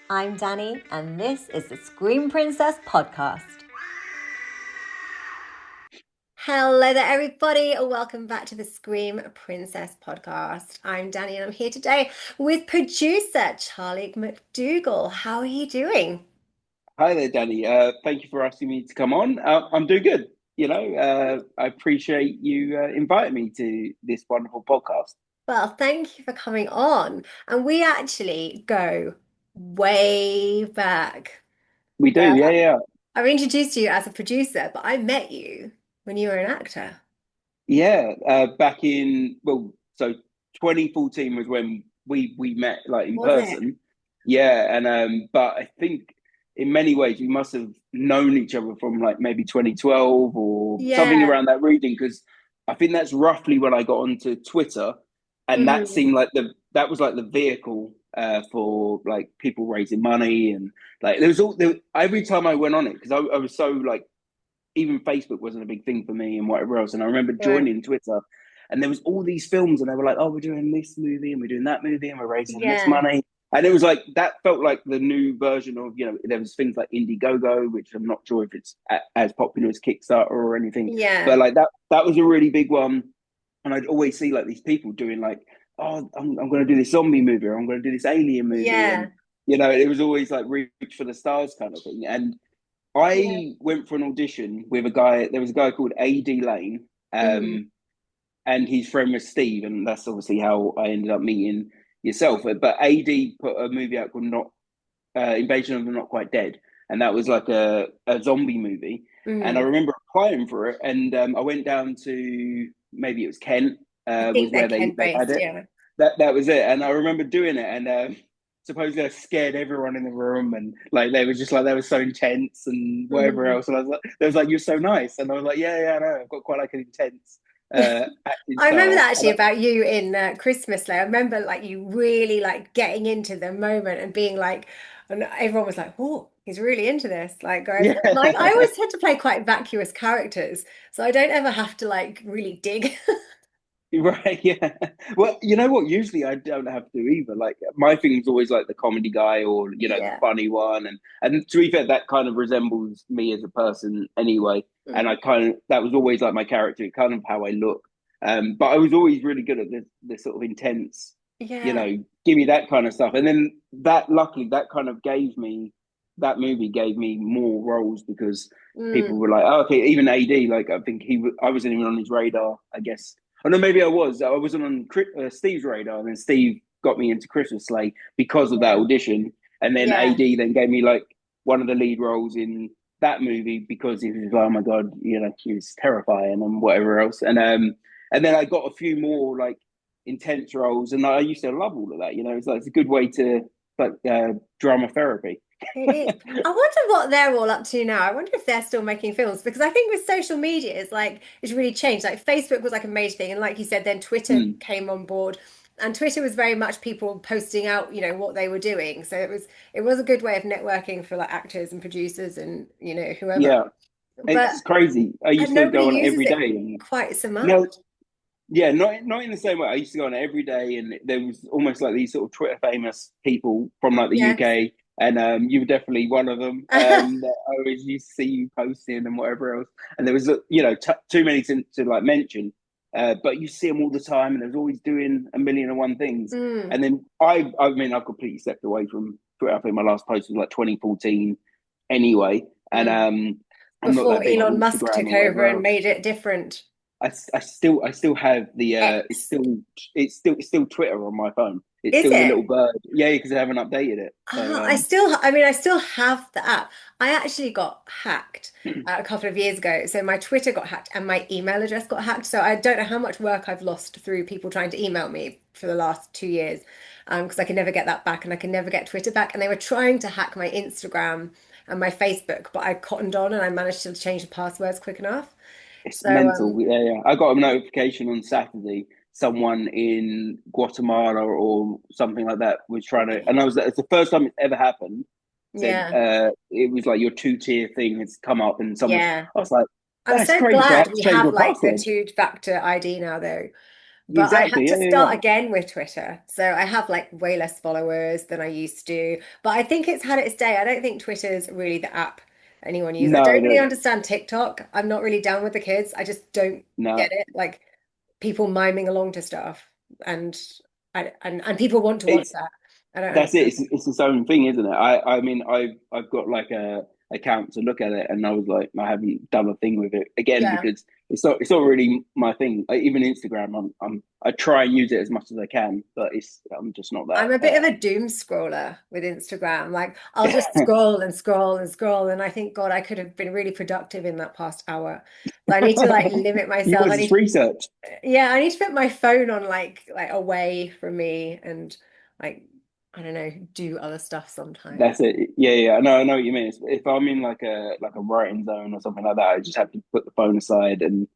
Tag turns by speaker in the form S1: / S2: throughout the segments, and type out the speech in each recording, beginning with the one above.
S1: I'm Danny, and this is the Scream Princess podcast. Hello there, everybody. Welcome back to the Scream Princess podcast. I'm Danny, and I'm here today with producer Charley McDougall. How are you doing?
S2: Hi there, Danny. Thank you for asking me to come on. I'm doing good. I appreciate you inviting me to this wonderful podcast.
S1: Well, thank you for coming on. And we actually go way back.
S2: We do,
S1: Well,
S2: yeah, yeah,
S1: I've introduced you as a producer, but I met you when you were an actor.
S2: yeah. Back in so 2014 was when we met like in
S1: Was it?
S2: person. Yeah, and but I think in many ways we must have known each other from like maybe 2012 or something
S1: Yeah.
S2: around that region because I think that's roughly when I got onto Twitter, and that
S1: Mhm.
S2: seemed like that was like the vehicle for like people raising money and like every time I went on it because I was so like even Facebook wasn't a big thing for me and whatever else. And I remember
S1: Right.
S2: joining Twitter and there was all these films and they were like, oh, we're doing this movie and we're doing that movie and we're raising this
S1: Yeah.
S2: money. And it was like, that felt like the new version of, there was things like Indiegogo, which I'm not sure if it's as popular as Kickstarter or anything, but
S1: Yeah.
S2: like that was a really big one. And I'd always see like these people doing like, oh, I'm going to do this zombie movie or I'm going to do this alien movie. And,
S1: Yeah.
S2: it was always like reach for the stars kind of thing. And
S1: Yeah.
S2: I went for an audition with a guy. There was a guy called A.D. Lane,
S1: Hmm.
S2: and his friend was Steve, and that's obviously how I ended up meeting yourself. But A.D. put a movie out called Not Invasion of the Not Quite Dead, and that was like a zombie movie. And I
S1: Mm.
S2: remember applying for it, and I went down to maybe it was Kent,
S1: I
S2: was
S1: think they're
S2: where they had
S1: Kent-based,
S2: it.
S1: yeah.
S2: That was it, and I remember doing it, and supposedly I scared everyone in the room, and like they were just like they were so intense and whatever
S1: Mhm.
S2: else. And I was like, they was like, "You're so nice," and I was like, "Yeah, yeah, I know. I've got quite like an intense acting
S1: I remember
S2: style."
S1: that actually about you in Christmas Day. I remember like you really like getting into the moment and being like, and everyone was like, "Oh, he's really into this." Like going,
S2: Yeah,
S1: like I always tend to play quite vacuous characters, so I don't ever have to like really dig.
S2: right. Yeah. Well, you know what? Usually I don't have to either. Like my thing is always like the comedy guy or the
S1: Yeah.
S2: funny one, and to be fair, that kind of resembles me as a person anyway. And I
S1: Mm.
S2: kind of that was always like my character, kind of how I look. But I was always really good at the sort of intense,
S1: Yeah.
S2: give me that kind of stuff. And then that luckily that kind of gave me that movie gave me more roles because people
S1: Mm.
S2: were like, oh, okay, even AD, like I think I wasn't even on his radar, I guess. Oh no, maybe I was. I wasn't on Steve's radar, and then Steve got me into Christmas Sleigh because of that
S1: Yeah.
S2: audition, and then
S1: Yeah.
S2: AD then gave me like one of the lead roles in that movie because he was like, oh my god, he was terrifying and whatever else, and then I got a few more like intense roles, and I used to love all of that. It's like it's a good way to like drama therapy.
S1: It is. I wonder what they're all up to now. I wonder if they're still making films because I think with social media, it's really changed. Like Facebook was like a major thing, and like you said, then Twitter
S2: Mm.
S1: came on board, and Twitter was very much people posting out, what they were doing. So it was a good way of networking for like actors and producers and whoever.
S2: Yeah,
S1: But
S2: it's crazy. I
S1: and
S2: used to
S1: nobody
S2: go on it
S1: uses
S2: every
S1: it
S2: day, and
S1: quite so much.
S2: no, yeah, not in the same way. I used to go on it every day, and there was almost like these sort of Twitter famous people from like the
S1: Yes.
S2: UK, and you were definitely one of them. That I always used to see you posting and whatever else. And there was too many to like mention, but you see them all the time, and there's always doing a million and one things.
S1: Mm.
S2: And then I mean, I've completely stepped away from Twitter. I think my last post was like 2014, anyway, and
S1: Mm.
S2: I'm not
S1: Before
S2: that big on
S1: Elon Musk
S2: Instagram
S1: took
S2: or
S1: over
S2: whatever
S1: and
S2: else.
S1: made it different.
S2: I still have the
S1: X.
S2: it's still Twitter on my phone. It's
S1: Is
S2: still the
S1: it?
S2: little bird. Yeah, because I haven't updated it. So
S1: I still have the app. I actually got hacked a couple of years ago. So my Twitter got hacked and my email address got hacked. So I don't know how much work I've lost through people trying to email me for the last 2 years. Because I can never get that back and I can never get Twitter back. And they were trying to hack my Instagram and my Facebook, but I cottoned on and I managed to change the passwords quick enough.
S2: it's
S1: So
S2: mental. Yeah, yeah. I got a notification on Saturday. Someone in Guatemala or something like that was trying to, and I was. It's the first time it's ever happened. Said
S1: yeah,
S2: it was like your two-tier thing has come up, and someone.
S1: yeah.
S2: I was like,
S1: I'm
S2: that's
S1: so
S2: crazy. So I
S1: glad
S2: had to
S1: we
S2: change
S1: have
S2: my
S1: like the
S2: password.
S1: two-factor ID now though. But I had
S2: exactly.
S1: to
S2: Yeah, yeah,
S1: start again with Twitter. So I have like way less followers than I used to. But I think it's had its day. I don't think Twitter's really the app anyone uses. I
S2: no,
S1: don't really
S2: no,
S1: understand TikTok. I'm not really down with the kids. I just don't get
S2: no.
S1: it. Like people miming along to stuff and and people want to watch
S2: It's
S1: that. I don't
S2: That's it.
S1: understand.
S2: It's its own thing, isn't it? I mean, I've got like a account to look at it, and I was like, I haven't done a thing with it again
S1: Yeah.
S2: because it's not really my thing. Like, even Instagram, I try and use it as much as I can, but I'm just not that.
S1: I'm a bit of a doom scroller with Instagram. Like I'll just scroll and scroll and scroll, and I think, God, I could have been really productive in that past hour. So I need to like limit
S2: You
S1: myself.
S2: got this research.
S1: Yeah, I need to put my phone on like away from me and like I don't know, do other stuff sometimes.
S2: That's it. Yeah, yeah. I know what you mean. If I'm in like a writing zone or something like that, I just have to put the phone aside, and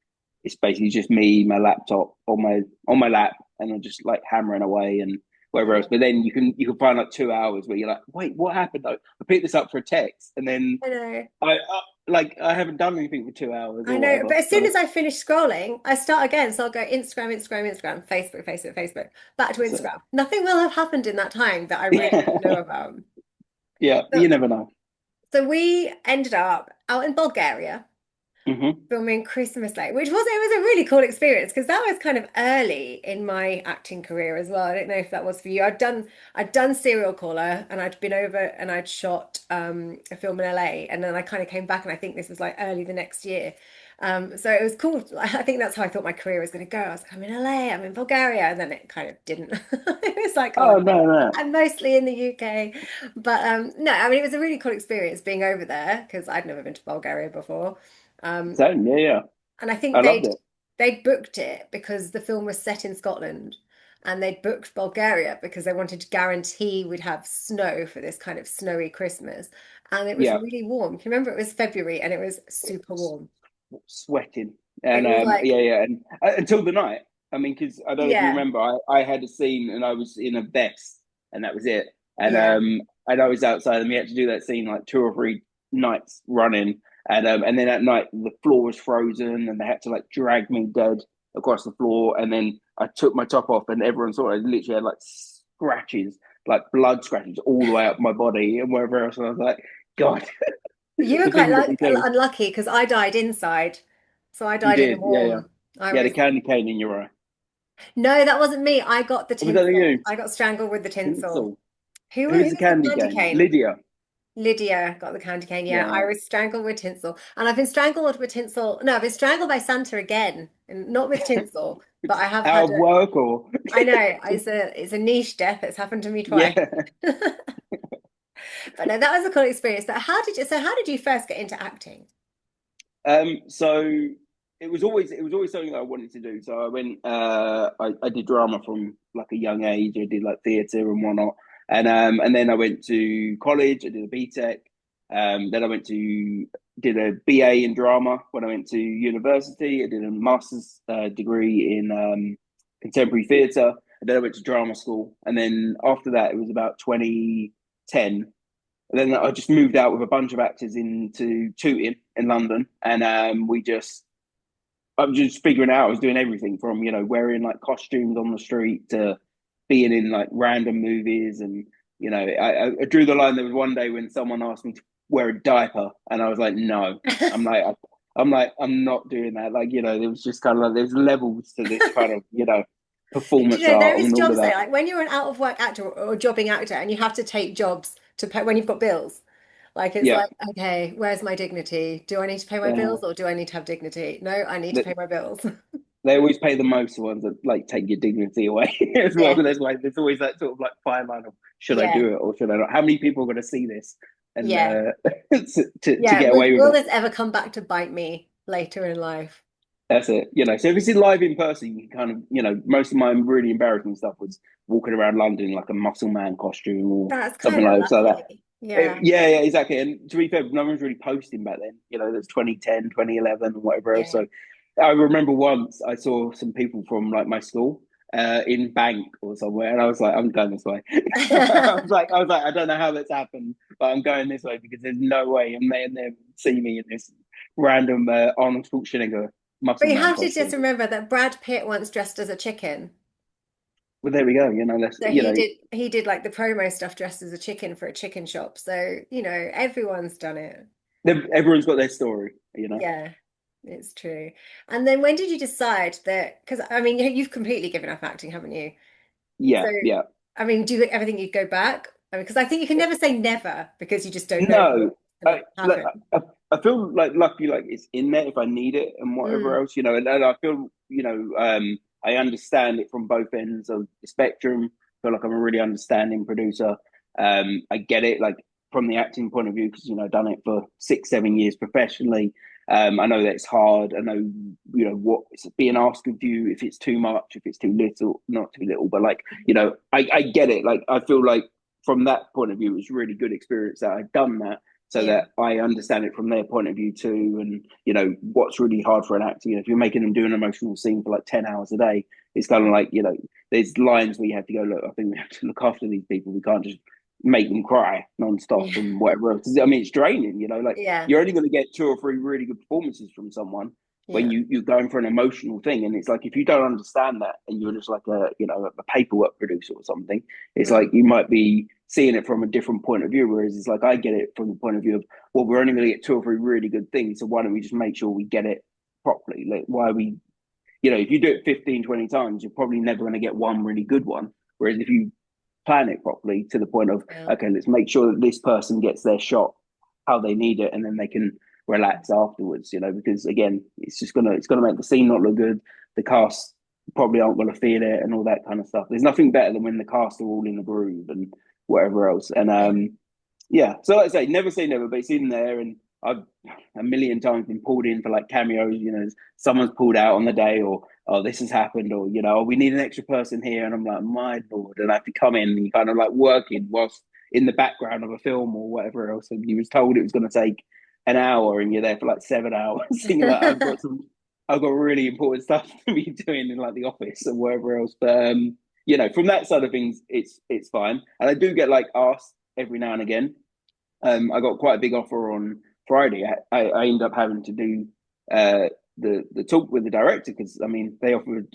S2: it's basically just me, my laptop on my lap, and I'm just like hammering away and whatever else. But then you can find like 2 hours where you're like, wait, what happened? I picked this up for a text, and then
S1: I know.
S2: I haven't done anything for 2 hours
S1: I
S2: or
S1: know,
S2: whatever.
S1: but as soon
S2: So,
S1: as I finish scrolling, I start again. So I'll go Instagram, Instagram, Instagram, Facebook, Facebook, Facebook, back to
S2: so
S1: Instagram. Nothing will have happened in that time that I really need to know
S2: yeah,
S1: about.
S2: yeah.
S1: So,
S2: You never know.
S1: so we ended up out in Bulgaria
S2: Hmm.
S1: filming Christmas Day, which was it was a really cool experience because that was kind of early in my acting career as well. I don't know if that was for you. I'd done Serial Caller and I'd been over and I'd shot a film in LA and then I kind of came back and I think this was like early the next year. So it was cool. I think that's how I thought my career was going to go. I was like, I'm in LA, I'm in Bulgaria, and then it kind of didn't. It was like, oh,
S2: Oh no, no.
S1: I'm mostly in the UK. But no, I mean, it was a really cool experience being over there because I'd never been to Bulgaria before. Um,
S2: Same. Yeah, yeah.
S1: and I think
S2: I
S1: they'd
S2: loved it.
S1: they'd booked it because the film was set in Scotland, and they'd booked Bulgaria because they wanted to guarantee we'd have snow for this kind of snowy Christmas. And it was
S2: Yeah.
S1: really warm. Can you remember it was February and it was super warm?
S2: Sweating.
S1: It
S2: And
S1: was
S2: yeah,
S1: like,
S2: yeah, and until the night. I mean, because I don't know if you
S1: yeah,
S2: remember, I had a scene and I was in a vest, and that was it.
S1: yeah.
S2: And I was outside, and we had to do that scene like 2 or 3 nights running. And then at night the floor was frozen, and they had to like drag me dead across the floor. And then I took my top off, and everyone saw it. I literally had like scratches, like blood scratches all the way up my body and wherever else. And I was like, God,
S1: You were
S2: the
S1: quite
S2: things that we
S1: like
S2: do.
S1: unlucky because I died inside. So I
S2: You
S1: died in the
S2: did, yeah, yeah.
S1: warm. I
S2: You had a
S1: was
S2: candy cane in your eye.
S1: No, that wasn't me. I got the
S2: Was that
S1: tinsel.
S2: you?
S1: I got strangled with the tinsel.
S2: Tinsel.
S1: Who
S2: Who's
S1: who
S2: the
S1: was the
S2: candy
S1: candy
S2: cane?
S1: cane?
S2: Lydia.
S1: Lydia got the candy cane. Yeah, I
S2: Yeah.
S1: was strangled with tinsel. And I've been strangled with tinsel. No, I've been strangled by Santa again. And not with tinsel, but I have
S2: Out
S1: had
S2: of
S1: a
S2: work or
S1: I know, it's a niche death. It's happened to me twice.
S2: yeah.
S1: But no, that was a cool experience. But how did you first get into acting?
S2: So it was always something that I wanted to do. So I went I did drama from like a young age. I did like theatre and whatnot. And then I went to college, I did a BTEC. Then I went to did a BA in drama when I went to university. I did a master's degree in contemporary theatre. And then I went to drama school. And then after that, it was about 2010. And then I just moved out with a bunch of actors into Tooting in London, and I was just figuring out. I was doing everything from wearing like costumes on the street to being in like random movies, and I drew the line. There was one day when someone asked me to wear a diaper, and I was like, no. I'm like, I'm not doing that. Like there was just kind of like there's levels to this kind of
S1: Do you
S2: performance
S1: know there
S2: art
S1: is
S2: and all of
S1: jobs though,
S2: that.
S1: like when you're an out of work actor or jobbing actor and you have to take jobs to pay when you've got bills. Like it's
S2: Yeah.
S1: like, okay, where's my dignity? Do I need to pay my
S2: Uh,
S1: bills or do I need to have dignity? No, I need to pay my bills.
S2: they always pay the most ones that like take your dignity away as well.
S1: Yeah,
S2: There's like there's always that sort of like fine line of should I
S1: yeah,
S2: do it or should I not? How many people are going to see this and
S1: yeah,
S2: to
S1: yeah.
S2: get
S1: Will,
S2: away with
S1: will
S2: it?
S1: this ever come back to bite me later in life?
S2: That's it. So if it's in live in person, you can kind of most of my really embarrassing stuff was walking around London like a muscle man costume or
S1: That's
S2: something
S1: kind of
S2: like that.
S1: lucky. Yeah,
S2: Yeah, yeah, exactly. And to be fair, no one was really posting back then. There's 2010, 2011, and whatever else.
S1: yeah.
S2: So I remember once I saw some people from like my school in Bank or somewhere, and I was like, I'm going this way. I was like, I don't know how that's happened, but I'm going this way because there's no way I'm there and they see me in this random Arnold Schwarzenegger
S1: But
S2: muscle
S1: you
S2: man
S1: have to
S2: costume.
S1: just remember that Brad Pitt once dressed as a chicken.
S2: Well, there we go. That's
S1: So he did like the promo stuff dressed as a chicken for a chicken shop. So, everyone's done it.
S2: everyone's got their story.
S1: Yeah, it's true. And then when did you decide that? Because I mean, you've completely given up acting, haven't you? So,
S2: Yeah, yeah.
S1: I mean, do you ever think you'd go back? I mean, because I think you can never say never because you just don't know what's
S2: No,
S1: gonna
S2: like
S1: happen.
S2: I feel like lucky, like it's in there if I need it and whatever
S1: Mm,
S2: else. And I feel I understand it from both ends of the spectrum. I feel like I'm a really understanding producer. I get it, like from the acting point of view, because I've done it for 6, 7 years professionally. I know that it's hard. I know what's being asked of you, if it's too much, if it's too little, not too little, but like I get it. Like I feel like from that point of view, it was really good experience that I'd done that, so
S1: yeah.
S2: that I understand it from their point of view too. And what's really hard for an actor, if you're making them do an emotional scene for like 10 hours a day, it's kind of like there's lines where you have to go, look, I think we have to look after these people. We can't just make them cry non-stop
S1: Yeah.
S2: and whatever else. I mean, it's draining. Like
S1: Yeah.
S2: you're only going to get 2 or 3 really good performances from someone when
S1: Yeah.
S2: you're going for an emotional thing. And it's like, if you don't understand that and you're just like a paperwork producer or something, it's like
S1: Mm,
S2: you might be seeing it from a different point of view. Whereas it's like, I get it from the point of view of, well, we're only going to get 2 or 3 really good things, so why don't we just make sure we get it properly? Like, why are we, if you do it 15, 20 times, you're probably never going to get one really good one. Whereas if you plan it properly to the point of,
S1: yeah.
S2: okay, let's make sure that this person gets their shot how they need it, and then they can relax afterwards. Because again, it's gonna make the scene not look good. The cast probably aren't going to feel it, and all that kind of stuff. There's nothing better than when the cast are all in the groove and whatever else. And
S1: Yeah.
S2: yeah, so like I say never, but it's in there. And I've a million times been pulled in for like cameos. Someone's pulled out on the day, or oh, this has happened, or oh, we need an extra person here, and I'm like, my lord, and I have to come in and kind of like working whilst in the background of a film or whatever else. And you was told it was going to take an hour, and you're there for like 7 hours, and you're like, I've got really important stuff to be doing in like the office and wherever else. But from that side of things, it's fine. And I do get like asked every now and again. I got quite a big offer on Friday. I ended up having to do the talk with the director, because I mean they offered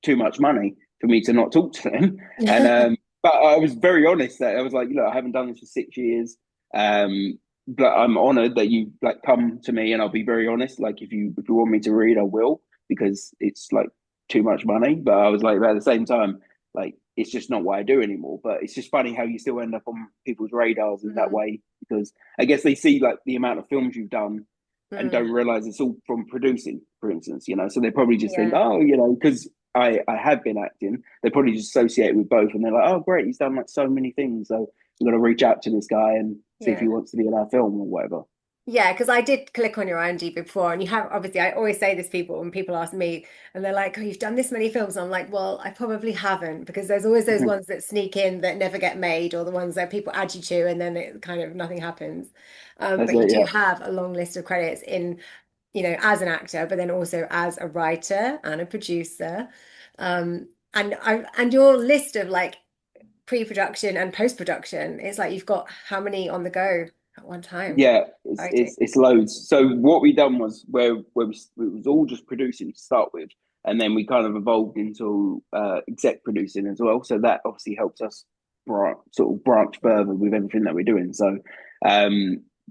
S2: too much money for me to not talk to them. And but I was very honest that I was like, I haven't done this for 6 years. But I'm honored that you like come to me, and I'll be very honest. Like if you want me to read, I will, because it's like too much money. But I was like, but at the same time, like it's just not what I do anymore. But it's just funny how you still end up on people's radars in that
S1: Mm,
S2: way, because I guess they see like the amount of films you've done and
S1: mm,
S2: don't realize it's all from producing, for instance. So they probably just think,
S1: yeah.
S2: oh, because I have been acting, they probably just associate it with both, and they're like, oh, great, he's done like so many things, so we're gonna reach out to this guy and see if he
S1: Yeah.
S2: wants to be in our film or whatever.
S1: Yeah, because I did click on your IMDb before, and you have obviously. I always say this to people when people ask me, and they're like, "Oh, you've done this many films." I'm like, "Well, I probably haven't," because there's always those ones that sneak in that never get made, or the ones that people add you to, and then it kind of nothing happens.
S2: That's
S1: But you
S2: it,
S1: do
S2: yeah.
S1: have a long list of credits in, as an actor, but then also as a writer and a producer. And your list of like pre-production and post-production is like you've got how many on the go at one time?
S2: Yeah, it's
S1: Exciting.
S2: it's it's loads. So what we done was where it was all just producing to start with, and then we kind of evolved into exec producing as well. So that obviously helps us branch further with everything that we're doing. So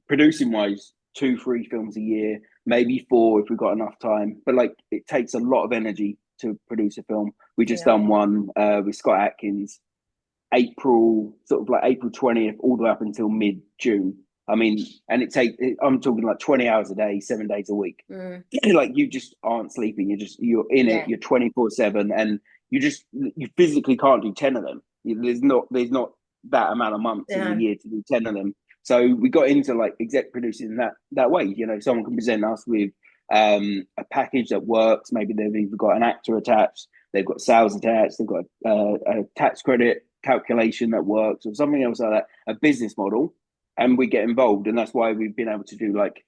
S2: producing wise, 2, 3 films a year, maybe 4 if we've got enough time. But like it takes a lot of energy to produce a film. We just
S1: Yeah.
S2: done one with Scott Atkins, April, sort of like April 20th, all the way up until mid June. I mean, and I'm talking like 20 hours a day, 7 days a week.
S1: Mm.
S2: Like you just aren't sleeping. You're in it.
S1: Yeah.
S2: You're 24/7, and you physically can't do 10 of them. There's not that amount of months in the
S1: Yeah.
S2: year to do 10 of them. So we got into like exec producing that way. Someone can present us with a package that works. Maybe they've either got an actor attached, they've got sales attached, they've got a tax credit calculation that works, or something else like that, a business model, and we get involved. And that's why we've been able to do like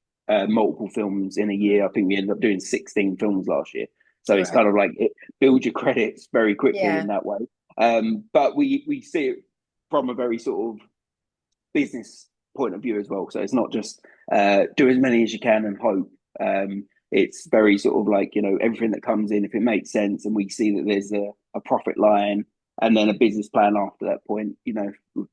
S2: multiple films in a year. I think we ended up doing 16 films last year. So it's
S1: Right.
S2: kind of like it builds your credits very quickly in
S1: Yeah.
S2: that way. But we see it from a very sort of business point of view as well. So it's not just do as many as you can and hope. It's very sort of like, everything that comes in, if it makes sense and we see that there's a profit line and then a business plan after that point,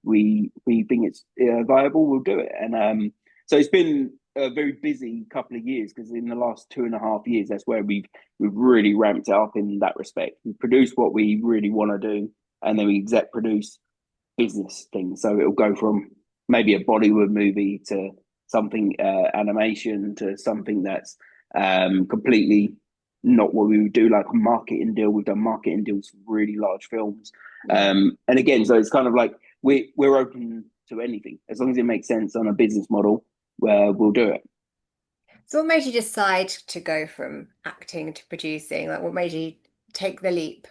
S2: we think it's viable, we'll do it. And so it's been a very busy couple of years, because in the last 2.5 years, that's where we've really ramped it up in that respect. We produce what we really want to do, and then we exec produce business things. So it'll go from maybe a Bollywood movie to something animation, to something that's completely not what we would do, like a marketing deal. We've done marketing deals for really large films.
S1: Yeah.
S2: And again, so it's kind of like we're open to anything as long as it makes sense on a business model, where we'll do it.
S1: So what made you decide to go from acting to producing? Like what made you take the leap?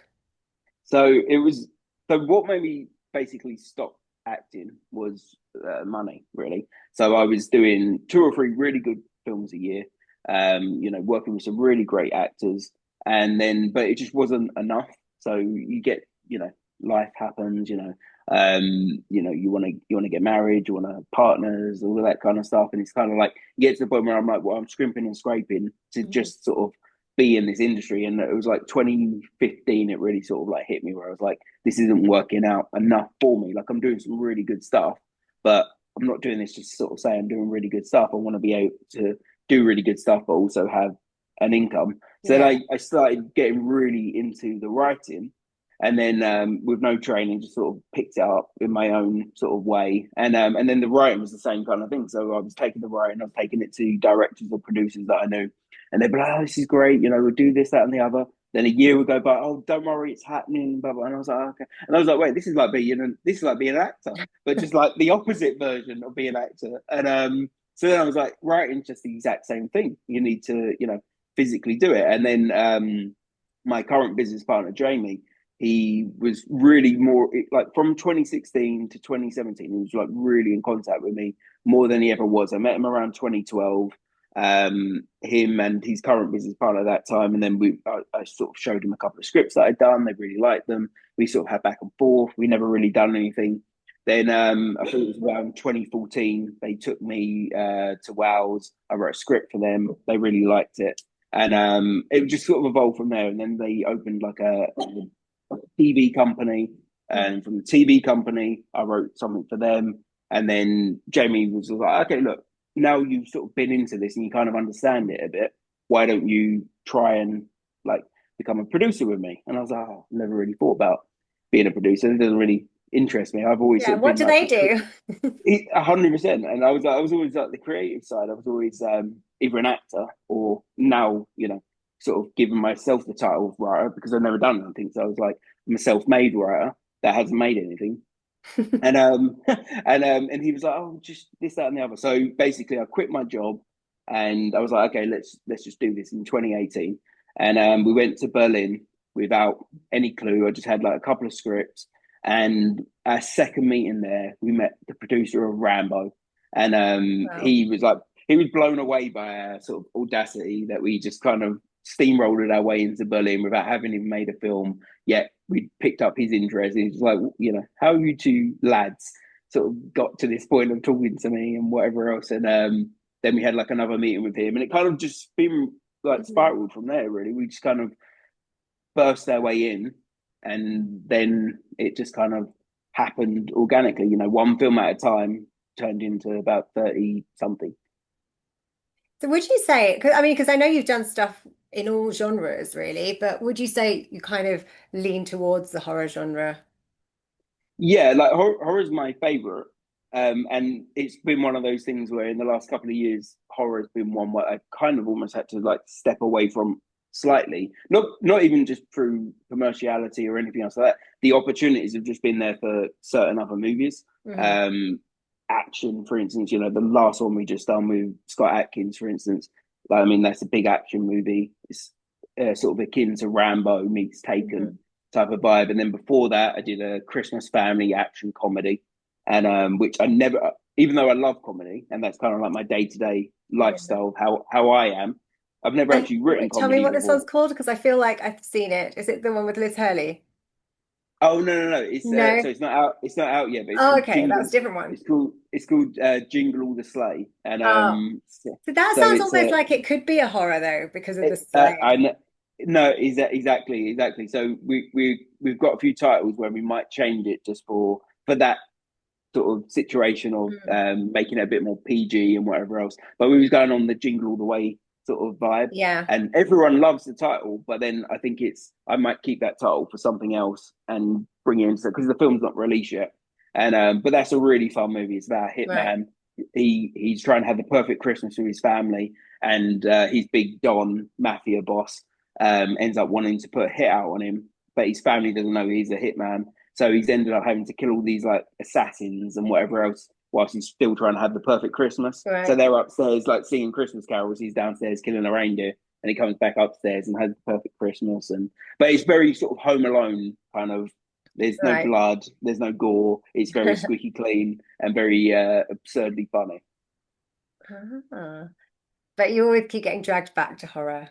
S2: So it was so what made me basically stop acting was money, really. So I was doing 2 or 3 really good films a year, working with some really great actors, and then but it just wasn't enough. So you get, life happens, you want to get married, you want to partners, all of that kind of stuff, and it's kind of like you get to the point where I'm like, well, I'm scrimping and scraping to
S1: Mhm.
S2: just sort of be in this industry. And it was like 2015, it really sort of like hit me where I was like, this isn't working out enough for me. Like I'm doing some really good stuff, but I'm not doing this just to sort of say I'm doing really good stuff. I want to be able to do really good stuff, but also have an income. So then
S1: Yeah.
S2: I started getting really into the writing, and then with no training, just sort of picked it up in my own sort of way. And then the writing was the same kind of thing. So I was taking the writing, I was taking it to directors or producers that I knew, and they'd be like, "Oh, this is great, we'll do this, that, and the other." Then a year would go by. "Oh, don't worry, it's happening." Blah blah. And I was like, oh, "Okay." And I was like, "Wait, this is like being an actor, but just like the opposite version of being an actor." And so then I was like, writing's just the exact same thing. You need to, physically do it. And then my current business partner, Jamie, he was really more like from 2016 to 2017, he was like really in contact with me more than he ever was. I met him around 2012, him and his current business partner at that time. And then I sort of showed him a couple of scripts that I'd done. They really liked them. We sort of had back and forth. We never really done anything. Then I think it was around 2014, they took me to Wales. I wrote a script for them. They really liked it. And it just sort of evolved from there. And then they opened like a TV company,
S1: Mhm.
S2: and from the TV company, I wrote something for them. And then Jamie was like, "Okay, look, now you've sort of been into this and you kind of understand it a bit. Why don't you try and like become a producer with me?" And I was like, "Oh, I've never really thought about being a producer. It doesn't really interest me. I've always
S1: Yeah.
S2: sort of
S1: What
S2: been
S1: do
S2: like
S1: they do?
S2: 100%." And I was always like the creative side. I was always either an actor or now, sort of giving myself the title of writer, because I've never done anything. So I was like, I'm a self-made writer that hasn't made anything. And and he was like, "Oh, just this, that, and the other." So basically, I quit my job, and I was like, "Okay, let's just do this." In 2018, and we went to Berlin without any clue. I just had like a couple of scripts, and our second meeting there, we met the producer of Rambo, and
S1: Wow.
S2: he was blown away by our sort of audacity that we just kind of steamrolled our way into Berlin without having even made a film yet. We picked up his interest. He's like, how you two lads sort of got to this point of talking to me and whatever else. And then we had like another meeting with him, and it kind of just been like
S1: Mhm.
S2: spiraled from there. Really, we just kind of burst our way in, and then it just kind of happened organically. One film at a time turned into about 30 something.
S1: So would you say, because I know you've done stuff in all genres really, but would you say you kind of lean towards the horror genre?
S2: Yeah, like horror is my favorite. And it's been one of those things where in the last couple of years, horror has been one where I kind of almost had to like step away from slightly. Not even just through commerciality or anything else like that. The opportunities have just been there for certain other movies.
S1: Hmm.
S2: Um, Action, for instance, the last one we just done with Scott Atkins, for instance. Like, I mean, that's a big action movie. It's sort of akin to Rambo meets
S1: Hmm.
S2: Taken type of vibe. And then before that, I did a Christmas family action comedy, and which I never, even though I love comedy, and that's kind of like my day to day
S1: Yeah.
S2: lifestyle, how I am. I've never
S1: And
S2: actually written
S1: tell me
S2: comedy
S1: what this one's
S2: before.
S1: called because I feel like I've seen it. Is it the one with Liz Hurley?
S2: Oh no! It's
S1: No.
S2: so it's not out. It's not out yet, but it's
S1: Oh,
S2: called
S1: okay, that was
S2: Jingle.
S1: a different one.
S2: It's called Jingle All the Sleigh, and
S1: Oh, so that
S2: so
S1: sounds
S2: it's
S1: almost like it could be a horror though, because of the
S2: I
S1: sleigh.
S2: know. No, exactly. So we've got a few titles where we might change it just for that sort of situation of
S1: Mm.
S2: making it a bit more PG and whatever else. But we was going on the Jingle All the Way sort of vibe,
S1: Yeah,
S2: and everyone loves the title. But then I think I might keep that title for something else and bring it into, because the film's not released yet. And but that's a really fun movie. It's about a
S1: right.
S2: hitman. He's trying to have the perfect Christmas with his family, and his big Don mafia boss ends up wanting to put a hit out on him, but his family doesn't know he's a hitman. So he's ended up having to kill all these like assassins and whatever else whilst he's still trying to have the perfect Christmas. So
S1: Right.
S2: they're upstairs like singing Christmas carols. He's downstairs killing a reindeer, and he comes back upstairs and has the perfect Christmas. And but it's very sort of Home Alone kind of. There's no
S1: Right.
S2: blood, there's no gore. It's very squeaky clean and very absurdly funny.
S1: Ah. But you always keep getting dragged back to horror.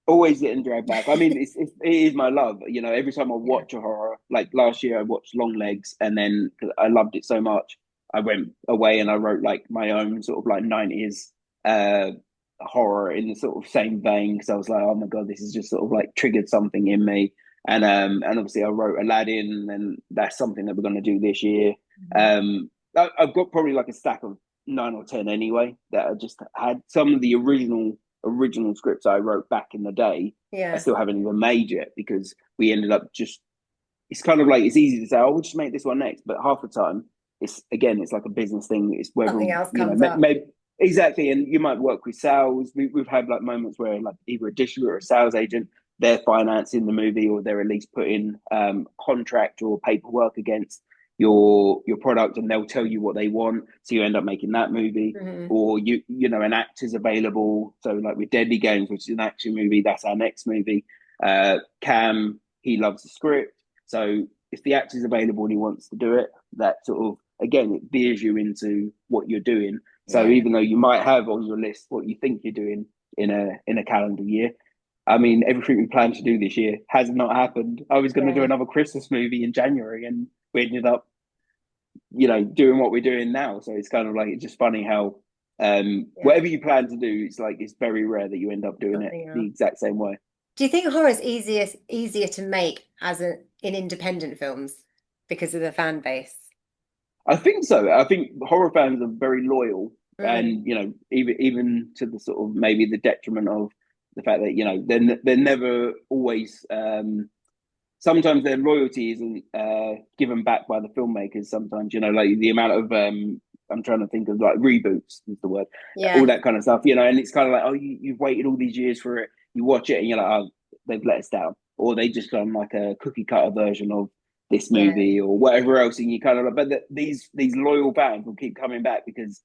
S2: Always getting dragged back. I mean, it is my love. You know, every time I
S1: Yeah.
S2: watch a horror, like last year I watched Longlegs, and then I loved it so much, I went away and I wrote like my own sort of like 90s uh horror in the sort of same vein, because I was like, oh my god, this is just sort of like triggered something in me. And obviously I wrote Aladdin, and that's something that we're going to do this year.
S1: Mhm.
S2: I've got probably like a stack of 9 or 10 anyway that I just had. Some of the original scripts I wrote back in the day, I
S1: Yeah.
S2: still haven't even made yet, because we ended up just, it's kind of like, it's easy to say, oh, we'll just make this one next. But half the time, it's like a business thing. It's whether,
S1: Something else comes up.
S2: maybe, exactly. And you might work with sales. We've had like moments where like either a distributor or a sales agent, they're financing the movie, or they're at least putting contract or paperwork against your product, and they'll tell you what they want. So you end up making that movie.
S1: Hmm.
S2: Or an actor's available. So like with Deadly Games, which is an action movie, that's our next movie. Cam, he loves the script. So if the actor's available and he wants to do it, that sort of, again, it veers you into what you're doing. So
S1: Yeah.
S2: even though you might have on your list what you think you're doing in a calendar year, I mean, everything we planned to do this year has not happened. I was going to do
S1: Yeah.
S2: another Christmas movie in January, and we ended up, doing what we're doing now. So it's kind of like, it's just funny how
S1: Yeah.
S2: whatever you plan to do, it's like it's very rare that you end up doing it
S1: Something
S2: the
S1: else.
S2: exact same way.
S1: Do you think horror is easier to make as in independent films because of the fan base?
S2: I think so. I think horror fans are very loyal,
S1: Mm.
S2: and even to the sort of maybe the detriment of the fact that they're never always. Sometimes their loyalty isn't given back by the filmmakers. Sometimes like the amount of I'm trying to think of like reboots is the word, all
S1: Yeah.
S2: that kind of stuff. And it's kind of like, oh, you've waited all these years for it. You watch it and you're like, oh, they've let us down, or they just done like a cookie cutter version of this
S1: Yeah.
S2: movie or whatever else, and you kind of like, but these loyal fans will keep coming back because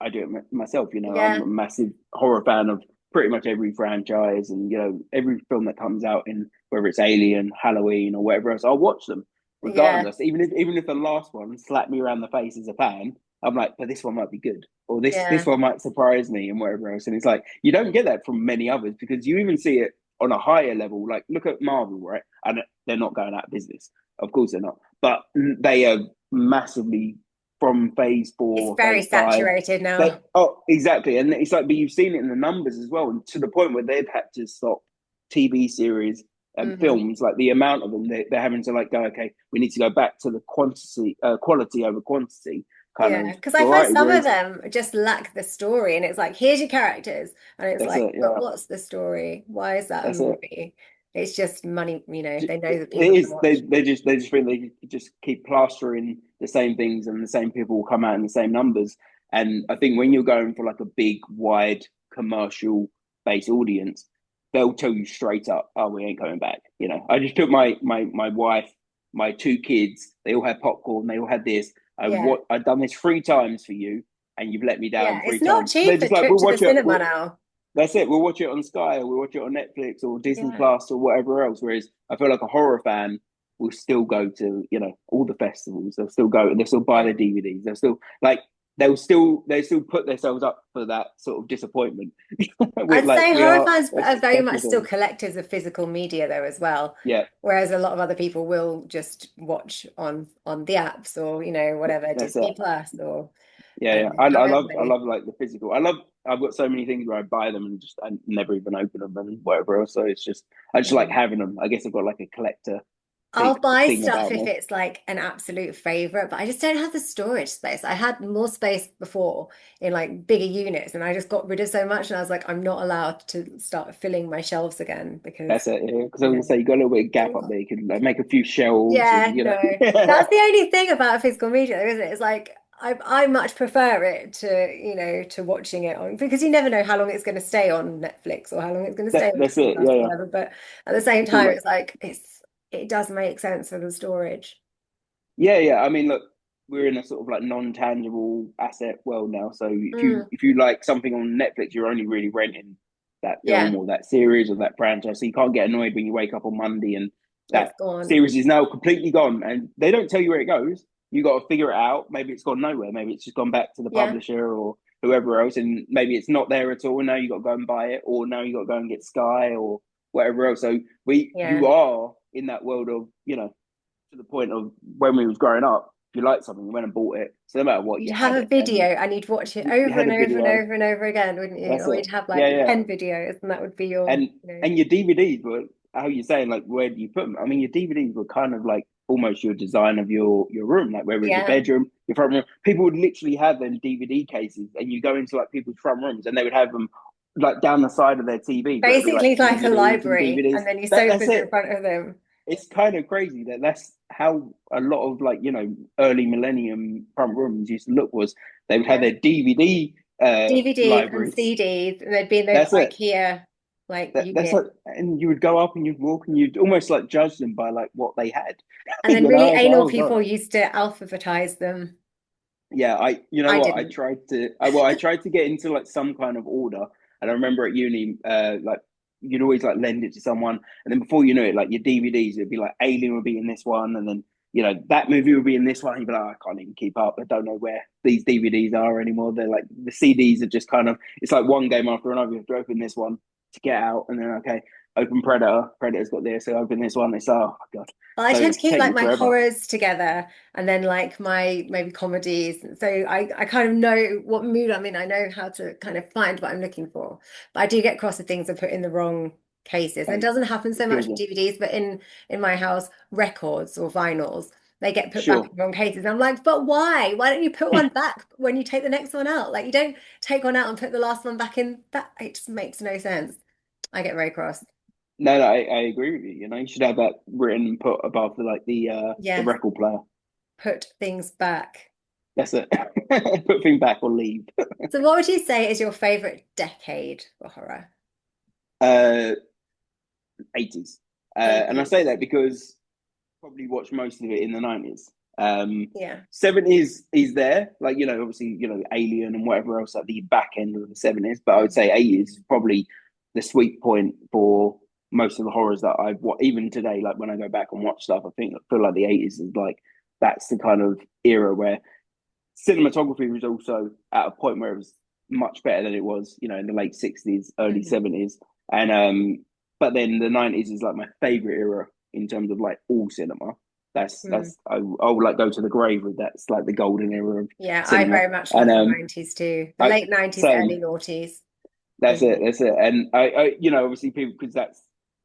S2: I do it myself. I'm
S1: Yeah.
S2: a massive horror fan of pretty much every franchise, and every film that comes out, in whether it's Alien, Halloween, or whatever else, I'll watch them
S1: Yeah.
S2: regardless. Even if the last one slapped me around the face as a fan, I'm like, but this one might be good, or this
S1: Yeah.
S2: one might surprise me, and whatever else. And it's like you don't get that from many others, because you even see it on a higher level. Like look at Marvel, right? And they're not going out of business. Of course they're not, but they are massively, from phase
S1: It's
S2: four,
S1: very
S2: phase five.
S1: saturated now.
S2: Exactly, and it's like, but you've seen it in the numbers as well, and to the point where they've had to stop TV series and
S1: Hmm.
S2: films. Like the amount of them, they're having to like go, okay, we need to go back to the quality over quantity kind
S1: Yeah,
S2: of
S1: because I find
S2: variety.
S1: some of
S2: Whereas
S1: them just lack the story, and it's like, here's your characters, and it's
S2: that's
S1: like,
S2: it,
S1: but
S2: yeah,
S1: what's the story? Why is that a
S2: that's it.
S1: movie? It's just money, they know
S2: It
S1: that people are going to
S2: is.
S1: watch.
S2: They just think they just keep plastering the same things, and the same people will come out in the same numbers. And I think when you're going for like a big, wide commercial based audience, they'll tell you straight up, "Oh, we ain't coming back." I just took my wife, my two kids. They all had popcorn. They all had this.
S1: Yeah,
S2: I've done this 3 times for you, and you've let me
S1: yeah,
S2: down three
S1: it's not
S2: times. They're
S1: cheap a
S2: just like,
S1: trip
S2: we'll
S1: to the
S2: watch it.
S1: cinema now.
S2: That's it. We'll watch it on Sky, or we'll watch it on Netflix or Disney
S1: Yeah,
S2: Plus or whatever else. Whereas I feel like a horror fan will still go to all the festivals. They'll still go. They'll still buy
S1: yeah,
S2: the DVDs. They'll still like. they still put themselves up for that sort of disappointment. With
S1: I'd
S2: like
S1: say
S2: we
S1: horror
S2: are
S1: fans are very much still
S2: expecting.
S1: collectors of physical media though as well.
S2: Yeah,
S1: Whereas a lot of other people will just watch on the apps or, whatever,
S2: that's it.
S1: Disney Plus or
S2: Yeah, yeah. I
S1: however
S2: love I
S1: many.
S2: love like the physical. I've got so many things where I buy them and just I never even open them and whatever else. So it's just I just like
S1: Mm.
S2: having them. I guess I've got like a collector
S1: I'll buy
S2: thing
S1: stuff
S2: about
S1: if
S2: me.
S1: it's like an absolute favorite, but I just don't have the storage space. I had more space before in like bigger units, and I just got rid of so much, and I was like, I'm not allowed to start filling my shelves again because,
S2: That's it. Because I
S1: you
S2: was gonna
S1: know,
S2: say you got a little bit of
S1: it's a
S2: gap up
S1: lot.
S2: there. You can like make a few shelves
S1: Yeah,
S2: and
S1: no. That's the only thing about physical media, though, isn't it? It's like I much prefer it to, to watching it on because you never know how long it's going to stay on Netflix or how long it's going to stay on
S2: that's
S1: Disney
S2: it.
S1: Plus
S2: Yeah,
S1: or
S2: yeah.
S1: whatever. But at the same
S2: It's all
S1: time,
S2: like
S1: it's like it does make sense for the storage.
S2: yeah, yeah. I mean, look, we're in a sort of like non-tangible asset world now. So if you
S1: Mm,
S2: if you like something on Netflix, you're only really renting that
S1: yeah,
S2: film or that series or that franchise. So you can't get annoyed when you wake up on Monday and
S1: it's
S2: that
S1: gone.
S2: series is now completely gone, and they don't tell you where it goes. You got to figure it out. Maybe it's gone nowhere. Maybe it's just gone back to the
S1: Yeah,
S2: publisher or whoever else, and maybe it's not there at all. Now you got to go and buy it, or now you got to go and get Sky or whatever else. So you
S1: yeah.
S2: are in that world of to the point of when we was growing up, if you liked something, you went and bought it. So no matter what,
S1: You'd
S2: you
S1: have
S2: had
S1: a
S2: it, and
S1: video and you'd watch it
S2: you
S1: over
S2: had
S1: and
S2: a
S1: over and
S2: video.
S1: over and over again, wouldn't you?
S2: That's
S1: Or
S2: it.
S1: you'd have
S2: Yeah,
S1: like
S2: yeah.
S1: 10 videos and that would be your,
S2: And your DVDs were how you saying like where do you put them? I mean, your DVDs were kind of like almost your design of your room, like where was your
S1: yeah.
S2: bedroom, your front room. People would literally have them DVD cases, and you go into like people's front rooms, and they would have them like down the side of their TV, where it'd be like
S1: Basically like a
S2: DVDs and
S1: library,
S2: DVDs.
S1: and then your
S2: That's
S1: sofas in
S2: it.
S1: front of them.
S2: It's kind of crazy that that's how a lot of like early millennium front rooms used to look was they would have
S1: Yeah.
S2: their DVD
S1: DVDs and
S2: libraries.
S1: CDs, and they'd be in those
S2: That's it.
S1: IKEA like
S2: That's
S1: units.
S2: like, and you would go up and you'd walk and you'd almost like judge them by like what they had.
S1: And then
S2: You know,
S1: really
S2: I was like,
S1: anal
S2: oh god,
S1: people used to alphabetize them.
S2: yeah. You know
S1: I
S2: what? I
S1: didn't.
S2: tried to, I tried to get into like some kind of order, and I remember at uni, like you'd always like lend it to someone, and then before you knew it, like your DVDs, it'd be like Alien would be in this one, and then that movie would be in this one. And you'd be like, oh, I can't even keep up. I don't know where these DVDs are anymore. They're like the CDs are just kind of. It's like one game after another. You have to open this one to get out, and then okay, open Predator. Predator's got this. So open this one. It's oh my god.
S1: Well, I
S2: So
S1: tend to
S2: it's
S1: keep
S2: take
S1: like
S2: me
S1: my
S2: forever.
S1: horrors together and then like my maybe comedies. So I kind of know what mood I'm in. I know how to kind of find what I'm looking for. But I do get cross with things and put in the wrong cases. And it
S2: Case.
S1: doesn't happen
S2: It
S1: so much
S2: kills
S1: with
S2: me.
S1: DVDs, but in my house, records or vinyls, they get put back
S2: Sure.
S1: in the wrong cases. And I'm like, but why? Why don't you put one back when you take the next one out? Like you don't take one out and put the last one back in. That it just makes no sense. I get very cross.
S2: No, no, I agree with you. You should have that written and put above the
S1: Yes,
S2: record player.
S1: put things back.
S2: That's it. Put thing back or leave.
S1: So what would you say is your favorite decade for horror?
S2: Uh, 80s. And I
S1: 80s.
S2: say that because probably watched most of it in the 90s.
S1: Yeah.
S2: 70s is there, like obviously Alien and whatever else at the back end of the 70s. But I would say 80s is probably the sweet point for most of the horrors that I've watched. Even today, like when I go back and watch stuff, I feel like the 80s is like that's the kind of era where cinematography was also at a point where it was much better than it was, in the late 60s, early
S1: Mhm.
S2: 70s. And but then the 90s is like my favorite era in terms of like all cinema.
S1: Mm.
S2: I would like go to the grave with that's like the golden era of
S1: Yeah, I
S2: cinema.
S1: very much
S2: And
S1: love the 90s too. The
S2: I
S1: late 90s,
S2: same
S1: early noughties.
S2: that's it.
S1: Mhm.
S2: That's it. And obviously people because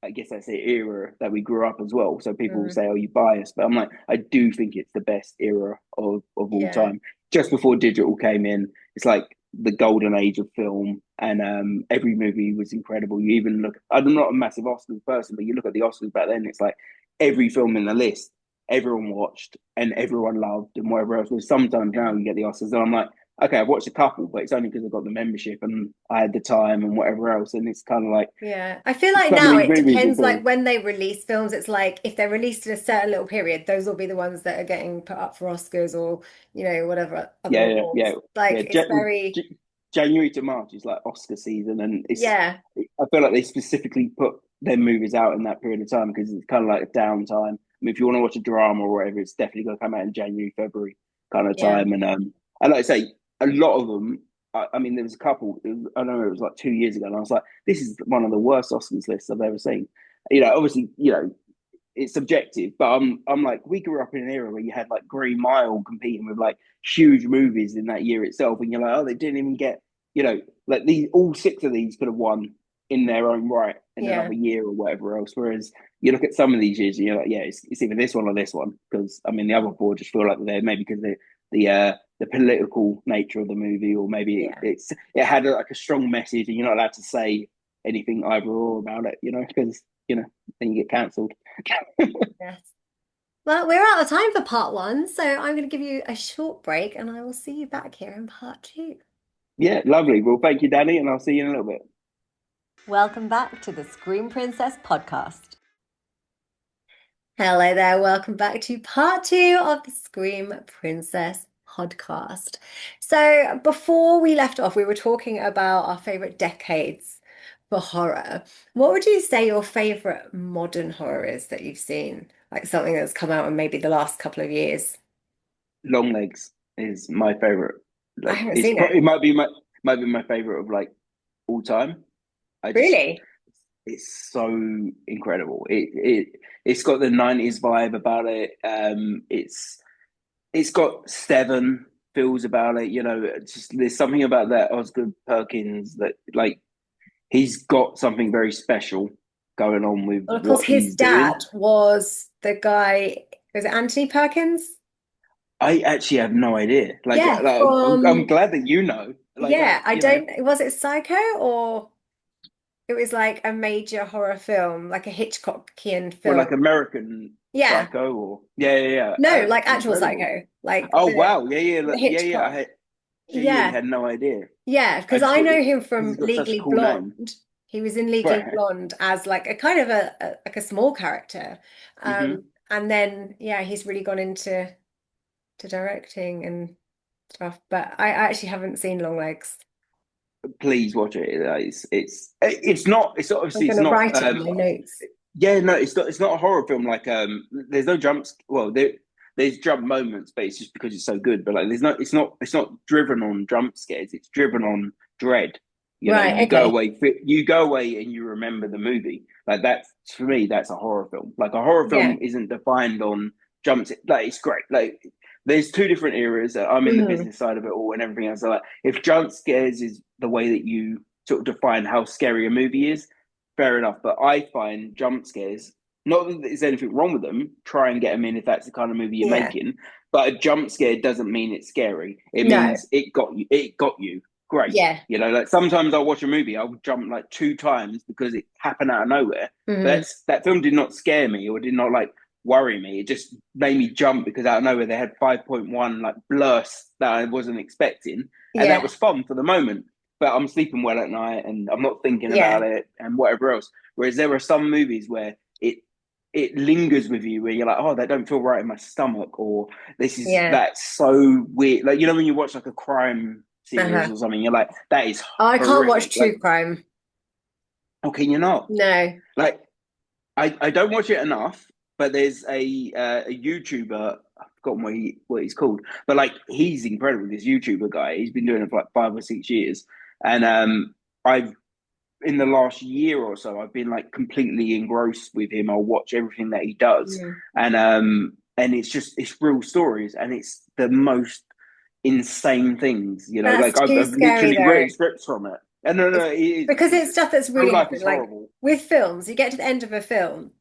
S2: I guess that's the era that we grew up as well. So people will
S1: Mm.
S2: say, "Oh, you biased," but I'm like, I do think it's the best era of all
S1: Yeah.
S2: time. Just before digital came in, it's like the golden age of film, and every movie was incredible. You even look. I'm not a massive Oscars person, but you look at the Oscars back then. It's like every film in the list, everyone watched and everyone loved, and whatever else. Was sometimes now
S1: Yeah.
S2: you get the Oscars, and I'm like, okay, I've watched a couple, but it's only because I've got the membership and I had the time and whatever else. And it's kind of like
S1: Yeah. I feel like
S2: some of
S1: now
S2: these
S1: it
S2: movies are
S1: depends
S2: cool.
S1: like when they release films, it's like if they're released in a certain little period, those will be the ones that are getting put up for Oscars or, whatever other
S2: Yeah, yeah, yeah,
S1: awards.
S2: yeah.
S1: Like it's very,
S2: January to March is like Oscar season, and
S1: yeah.
S2: I feel like they specifically put their movies out in that period of time because it's kind of like a downtime. I mean, if you want to watch a drama or whatever, it's definitely going to come out in January, February kind of
S1: Yeah.
S2: time. And like I say, a lot of them. I mean, there was a couple. I know it was like 2 years ago, and I was like, "This is one of the worst Oscars lists I've ever seen." Obviously, it's subjective, but I'm like, we grew up in an era where you had like Green Mile competing with like huge movies in that year itself, and you're like, oh, they didn't even get, like these all six of these could have won in their own right in
S1: Yeah.
S2: another year or whatever else. Whereas you look at some of these years, and you're like, yeah, it's either this one or this one, because I mean the other four just feel like they're maybe because the political nature of the movie, or maybe
S1: Yeah.
S2: it had like a strong message, and you're not allowed to say anything either or about it, because then you get cancelled.
S1: Yes. Well, we're out of time for part one, so I'm going to give you a short break and I will see you back here in part two.
S2: Yeah, lovely. Well, thank you, Danny, and I'll see you in a little bit.
S1: Welcome back to the Screen Princess podcast. Hello there, welcome back to part two of the Scream Princess podcast. So, before we left off, we were talking about our favorite decades for horror. What would you say your favorite modern horror is that you've seen? Like something that's come out in maybe the last couple of years?
S2: Long Legs is my favorite.
S1: I
S2: Like,
S1: haven't seen it.
S2: it might be my favorite of like all time. I just
S1: Really?
S2: It's so incredible. It's got the 90s vibe about it. It's got Seven feels about it. It's just there's something about that Oscar Perkins that like he's got something very special going on with
S1: Well, of course,
S2: what
S1: his
S2: he's doing.
S1: dad was the guy, was it Anthony Perkins?
S2: I actually have no idea.
S1: Yeah,
S2: I'm glad that you know.
S1: yeah, I don't, was it Psycho or it was like a major horror film, like a Hitchcockian
S2: or
S1: film?
S2: like American
S1: Yeah,
S2: Psycho, or yeah.
S1: no, like actual
S2: Incredible.
S1: Psycho, like
S2: Oh wow, yeah,
S1: the
S2: yeah. I
S1: Hitchcock.
S2: had genuinely
S1: Yeah,
S2: had no idea.
S1: yeah,
S2: I
S1: because
S2: just
S1: I
S2: thought
S1: know him
S2: because
S1: from
S2: he's got such a
S1: Legally
S2: cool name.
S1: Blonde. He was in Legally
S2: Right.
S1: Blonde as like a kind of like a small character.
S2: Hmm.
S1: And then yeah, he's really gone into to directing and stuff. But I actually haven't seen Long Legs.
S2: Please watch it. It's not. It's
S1: I'm
S2: obviously it's
S1: gonna
S2: not.
S1: write it in my notes.
S2: Yeah, no, it's not. It's not a horror film. Like there's no jumps. Well, there's jump moments, but it's just because it's so good. But like, there's no. It's not driven on jump scares. It's driven on dread.
S1: Right,
S2: You go
S1: okay.
S2: away. You go away, and you remember the movie. Like that's for me. That's a horror film. Like a horror
S1: Yeah.
S2: film isn't defined on jumps. Like it's great. Like there's two different eras. I'm in the
S1: Hmm.
S2: business side of it all, and everything else. So like if jump scares is the way that you sort of define how scary a movie is, fair enough. But I find jump scares, not that there's anything wrong with them, try and get them in if that's the kind of movie you're
S1: Yeah.
S2: making. But a jump scare doesn't mean it's scary. It
S1: No.
S2: means it got you. It got you. Great.
S1: Yeah.
S2: Like sometimes I'll watch a movie, I'll jump like two times because it happened out of nowhere. But
S1: Hmm.
S2: that film did not scare me or did not like worry me. It just made me jump because out of nowhere they had 5.1 like blurst that I wasn't expecting. And that
S1: Yeah.
S2: was fun for the moment. But I'm sleeping well at night and I'm not thinking
S1: Yeah.
S2: about it and whatever else. Whereas there are some movies where it lingers with you where you're like, oh, that don't feel right in my stomach, or
S1: Yeah.
S2: that's so weird. Like when you watch like a crime series
S1: Uh-huh.
S2: or something, you're like, that is
S1: Oh, I can't watch
S2: horrific.
S1: true crime.
S2: How can you not?
S1: No.
S2: Like, I don't watch it enough, but there's a YouTuber. I've forgotten what he's called, but like he's incredible. This YouTuber guy, he's been doing it for like 5 or 6 years, and I've in the last year or so, I've been like completely engrossed with him. I'll watch everything that he does,
S1: Mm.
S2: and it's real stories, and it's the most insane things.
S1: That's
S2: Like I've,
S1: too
S2: I've
S1: scary
S2: literally
S1: though.
S2: written scripts from it. And no,
S1: It's
S2: it is
S1: because it's
S2: because
S1: stuff that's
S2: real
S1: really
S2: life is
S1: happened. Like
S2: horrible.
S1: with films, you get to the end of a film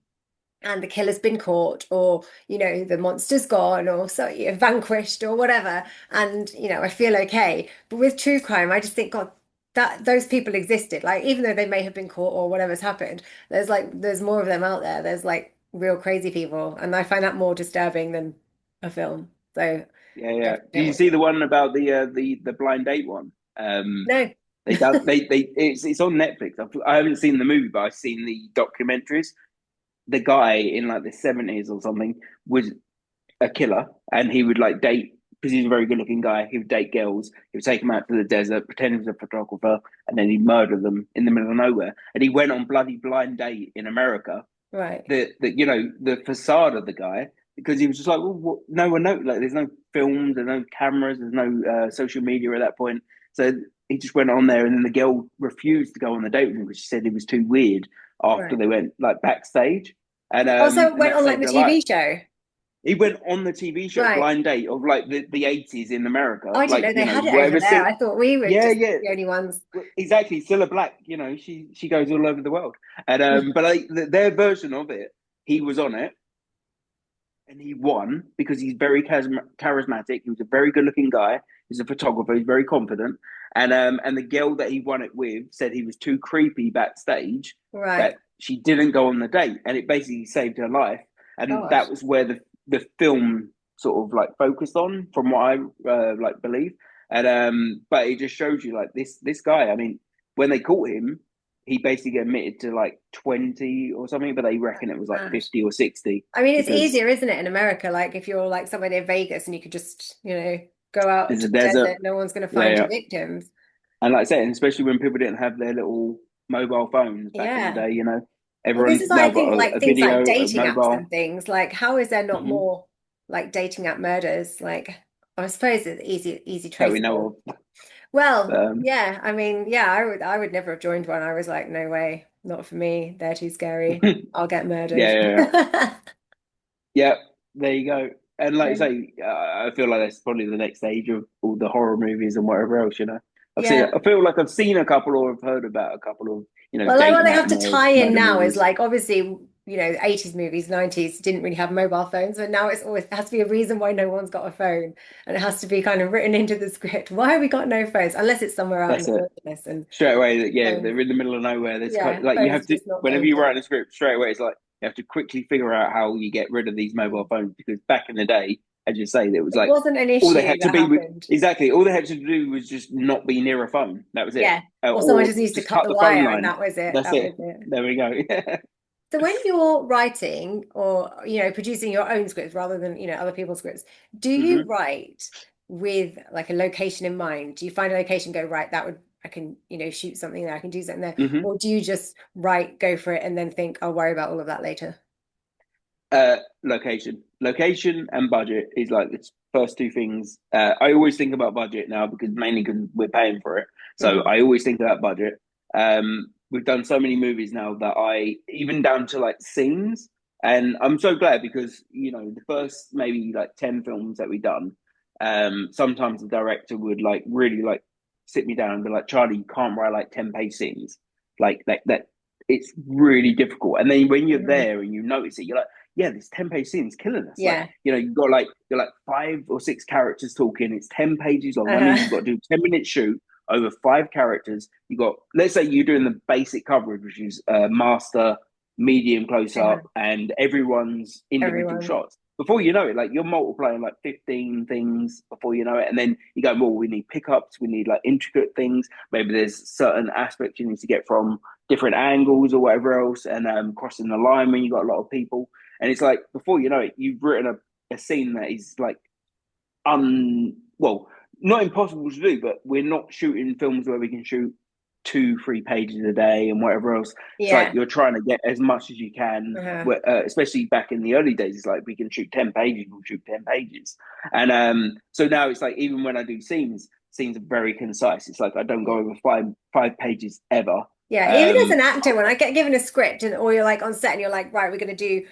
S1: and the killer's been caught, or the monster's gone, or so vanquished, or whatever, and I feel okay. But with true crime, I just think, God, that those people existed. Like even though they may have been caught or whatever's happened, there's more of them out there. There's like real crazy people, and I find that more disturbing than a film. So
S2: Yeah, yeah.
S1: definitely
S2: Do
S1: don't
S2: you
S1: watch
S2: see
S1: it.
S2: the one about the blind date one?
S1: No.
S2: It's on Netflix. I haven't seen the movie, but I've seen the documentaries. The guy in like the 70s or something was a killer, and he would like date because he's a very good looking guy. He would date girls. He would take them out to the desert, pretend he was a photographer, and then he'd murder them in the middle of nowhere. And he went on bloody blind date in America.
S1: Right.
S2: The facade of the guy because he was just like, well, what? No one knows. Like, there's no films, there's no cameras, there's no social media at that point. So he just went on there, and then the girl refused to go on the date with him because she said he was too weird after
S1: Right.
S2: they went like backstage,
S1: Also, it
S2: and
S1: went
S2: that
S1: on like
S2: saved
S1: the
S2: her life.
S1: TV show.
S2: He went on the TV show
S1: Right.
S2: Blind Date of like the 80s in
S1: Oh,
S2: America,
S1: I didn't
S2: like
S1: know they had it over
S2: whatever.
S1: there. I thought we were
S2: Yeah,
S1: just
S2: yeah,
S1: the only ones.
S2: exactly. Cilla Black, she goes all over the world, and but like their version of it, he was on it, and he won because he's very charismatic. He was a very good-looking guy. He's a photographer. He's very confident, and the girl that he won it with said he was too creepy backstage
S1: Right.
S2: that she didn't go on the date, and it basically saved her life. And that
S1: Gosh.
S2: was where the film sort of like focused on, from what I like believe. And but it just shows you like this guy. I mean, when they caught him, he basically admitted to like 20 or something, but they reckon it was like
S1: Mad.
S2: 50 or 60
S1: I mean, it's
S2: because
S1: easier, isn't it, in America? Like if you're like somewhere near Vegas and you could just, go out
S2: there's
S1: to
S2: a
S1: the
S2: desert.
S1: desert, no one's going to
S2: Yeah,
S1: find
S2: yeah.
S1: your victims.
S2: And like I said, and especially when people didn't have their little mobile phones back in the
S1: Yeah.
S2: day,
S1: Well, this
S2: everyone's
S1: is why I
S2: now
S1: think
S2: got
S1: like
S2: a
S1: things like
S2: video, a
S1: dating apps and
S2: mobile.
S1: things, like how is there not
S2: Hmm.
S1: more like dating app murders? Like I suppose it's easy
S2: That we
S1: traceable.
S2: know of.
S1: Well,
S2: Um,
S1: yeah, I mean, yeah, I would never have joined one. I was like, no way, not for me. They're too scary.
S2: yeah,
S1: I'll get murdered.
S2: yeah, yeah. There you go. And like you
S1: Yeah.
S2: say, I feel like that's probably the next stage of all the horror movies and whatever else.
S1: Yeah.
S2: I feel like I've seen a couple or I've heard about a couple of
S1: Well, like what
S2: dating
S1: they
S2: app
S1: have to tie in
S2: murder
S1: now is
S2: movies.
S1: like obviously, 80s movies, 90s didn't really have mobile phones, but now it's always it has to be a reason why no one's got a phone. And it has to be kind of written into the script. Why have we got no phones? Unless it's somewhere out in
S2: That's
S1: the
S2: it.
S1: wilderness and
S2: Straight away, yeah,
S1: phones.
S2: they're in the middle of nowhere.
S1: Yeah,
S2: Like you
S1: phones
S2: have to,
S1: just not
S2: whenever
S1: going
S2: you
S1: through.
S2: write a script, straight away it's like you have to quickly figure out how you get rid of these mobile phones because back in the day, as you say, it was
S1: It
S2: like
S1: wasn't an
S2: all they
S1: issue
S2: had to
S1: that
S2: be with
S1: happened.
S2: exactly all they had to do was just not be near a phone. That was it,
S1: Yeah. Or someone
S2: or
S1: just needs to
S2: just
S1: cut
S2: cut
S1: the
S2: the phone
S1: wire and
S2: line.
S1: that was it.
S2: That's
S1: That was
S2: it.
S1: it.
S2: There we go.
S1: So when you're writing or producing your own scripts rather than other people's scripts, do you
S2: Hmm.
S1: write with like a location in mind? Do you find a location, go right, that would I can shoot something there, I can do something there,
S2: Hmm.
S1: or do you just write, go for it, and then think I'll worry about all of that later?
S2: Location and budget is like the first two things. I always think about budget now because mainly because we're paying for it. So
S1: Hmm.
S2: I always think about budget. We've done so many movies now that I even down to like scenes, and I'm so glad because the first maybe like 10 films that we done, sometimes the director would like really like sit me down and be like, Charlie, you can't write like 10-page scenes, like that. It's really difficult, and then when you're
S1: Hmm.
S2: there and you notice it, you're like, yeah, this 10-page scene is killing us. Like,
S1: Yeah.
S2: you're like 5 or 6 characters talking. It's 10 pages long. That means you've
S1: Uh-huh.
S2: got to do 10 minute shoot over 5 characters. You got, let's say you're doing the basic coverage, which is master, medium, close
S1: Uh-huh.
S2: up, and everyone's individual
S1: Everyone.
S2: shots. Before you know it, like you're multiplying like 15 things before you know it, and then you go, well, we need pickups, we need like intricate things. Maybe there's certain aspects you need to get from different angles or whatever else, and crossing the line when you got a lot of people. And it's like before you know it, you've written a scene that is like well, not impossible to do, but we're not shooting films where we can shoot 2-3 pages a day and whatever else. It's like
S1: Yeah.
S2: you're trying to get as much as you can.
S1: Uh-huh.
S2: Especially back in the early days, it's like we can shoot 10 pages, we'll shoot 10 pages, and so now it's like even when I do scenes are very concise. It's like I don't go
S1: Yeah.
S2: over five pages ever.
S1: Yeah, even as
S2: Um,
S1: an actor, when I get given a script and or you're like on set and you're like, right, we're going to do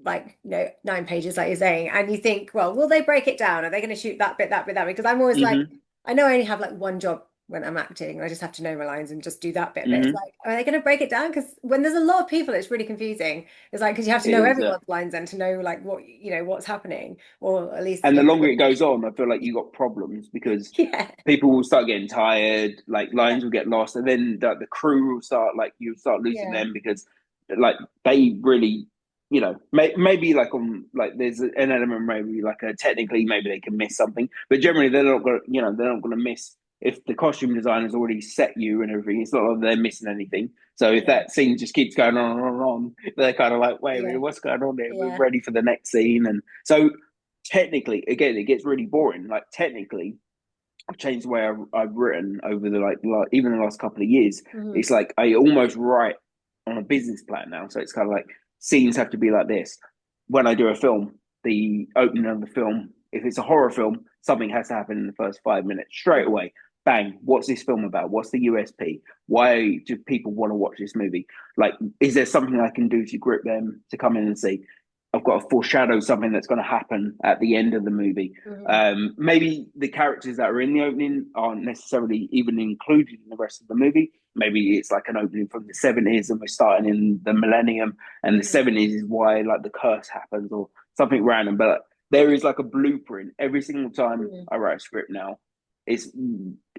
S1: like 9 pages, like you're saying, and you think, well, will they break it down? Are they going to shoot that bit, that bit, that bit? Because I'm always like,
S2: mhm,
S1: I know I only have like one job when I'm acting, and I just have to know my lines and just do that bit. But it's
S2: mhm.
S1: like, are they going to break it down? Because when there's a lot of people, it's really confusing. It's like because you have to
S2: It
S1: know
S2: is.
S1: everyone's lines and to know like what's happening, or at least
S2: And the
S1: in
S2: longer
S1: the
S2: it goes on, I feel like you got problems because
S1: yeah,
S2: people will start getting tired, like
S1: yeah,
S2: lines will get lost, and then the crew will start like you start losing
S1: yeah,
S2: them because like they really, maybe like on like there's an element maybe like technically maybe they can miss something, but generally they're not gonna miss if the costume designer's already set you and everything. It's not like they're missing anything. So if
S1: yeah,
S2: that scene just keeps going on and on and on, they're kind of like, wait a
S1: yeah,
S2: minute, what's going on here? We're
S1: yeah.
S2: ready for the next scene, and so technically, again, it gets really boring. Like technically, I've changed the way I've written over the even the last couple of years.
S1: Mhm.
S2: It's like I almost write on a business plan now. So it's kind of like scenes have to be like this. When I do a film, the opening of the film. If it's a horror film, something has to happen in the first 5 minutes straight away. Bang! What's this film about? What's the USP? Why do people want to watch this movie? Like, is there something I can do to grip them to come in and see? I've got to foreshadow something that's going to happen at the end of the movie.
S1: Mhm.
S2: Maybe the characters that are in the opening aren't necessarily even included in the rest of the movie. Maybe it's like an opening from the 70s and we're starting in the millennium, and the
S1: Mhm.
S2: 70s is why like the curse happens or something random. But there is like a blueprint every single time
S1: Mhm.
S2: I write a script now. It's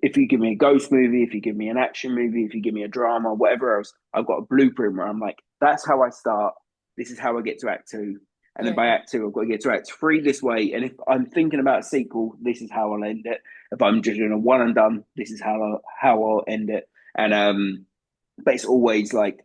S2: if you give me a ghost movie, if you give me an action movie, if you give me a drama, whatever else, I've got a blueprint where I'm like, that's how I start. This is how I get to act two. And then
S1: Yeah.
S2: by act two, I've got to get to act three this way. And if I'm thinking about a sequel, this is how I'll end it. If I'm just doing a one and done, this is how I'll end it. And but it's always like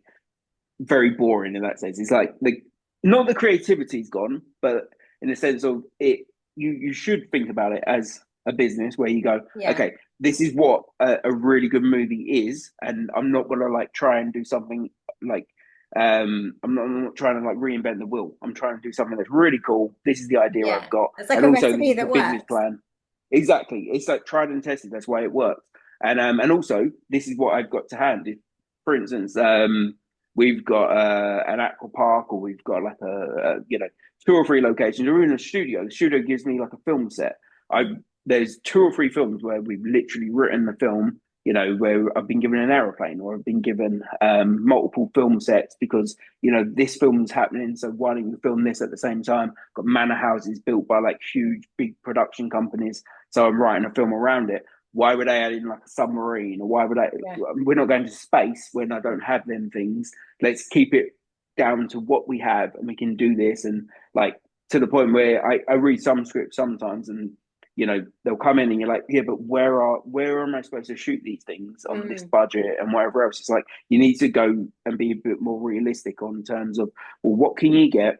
S2: very boring in that sense. It's like the not the creativity's gone, but in the sense of it, you should think about it as a business where you go,
S1: Yeah.
S2: okay, this is what a really good movie is, and I'm not gonna like try and do something like I'm not trying to like reinvent the wheel. I'm trying to do something that's really cool. This is the idea I've
S1: Yeah.
S2: got,
S1: It's like
S2: and
S1: a
S2: also this
S1: recipe
S2: is the
S1: that
S2: business
S1: works.
S2: plan. Exactly, it's like tried and tested. That's why it works. And also this is what I've got to hand. If, for instance, we've got an aqua park, or we've got like a two or three locations, or in a studio. The studio gives me like a film set. I
S1: Mhm.
S2: There's two or three films where we've literally written the film. Where I've been given an aeroplane, or I've been given multiple film sets because this film's happening. So why don't you film this at the same time? Got manor houses built by like huge big production companies. So I'm writing a film around it. Why would I add in like a submarine, or why would I?
S1: Yeah.
S2: We're not going to space when I don't have them things. Let's keep it down to what we have, and we can do this. And like to the point where I read some scripts sometimes, and they'll come in and you're like, yeah, but where am I supposed to shoot these things on this
S1: Mm.
S2: budget and whatever else? It's like you need to go and be a bit more realistic on terms of, well, what can you get?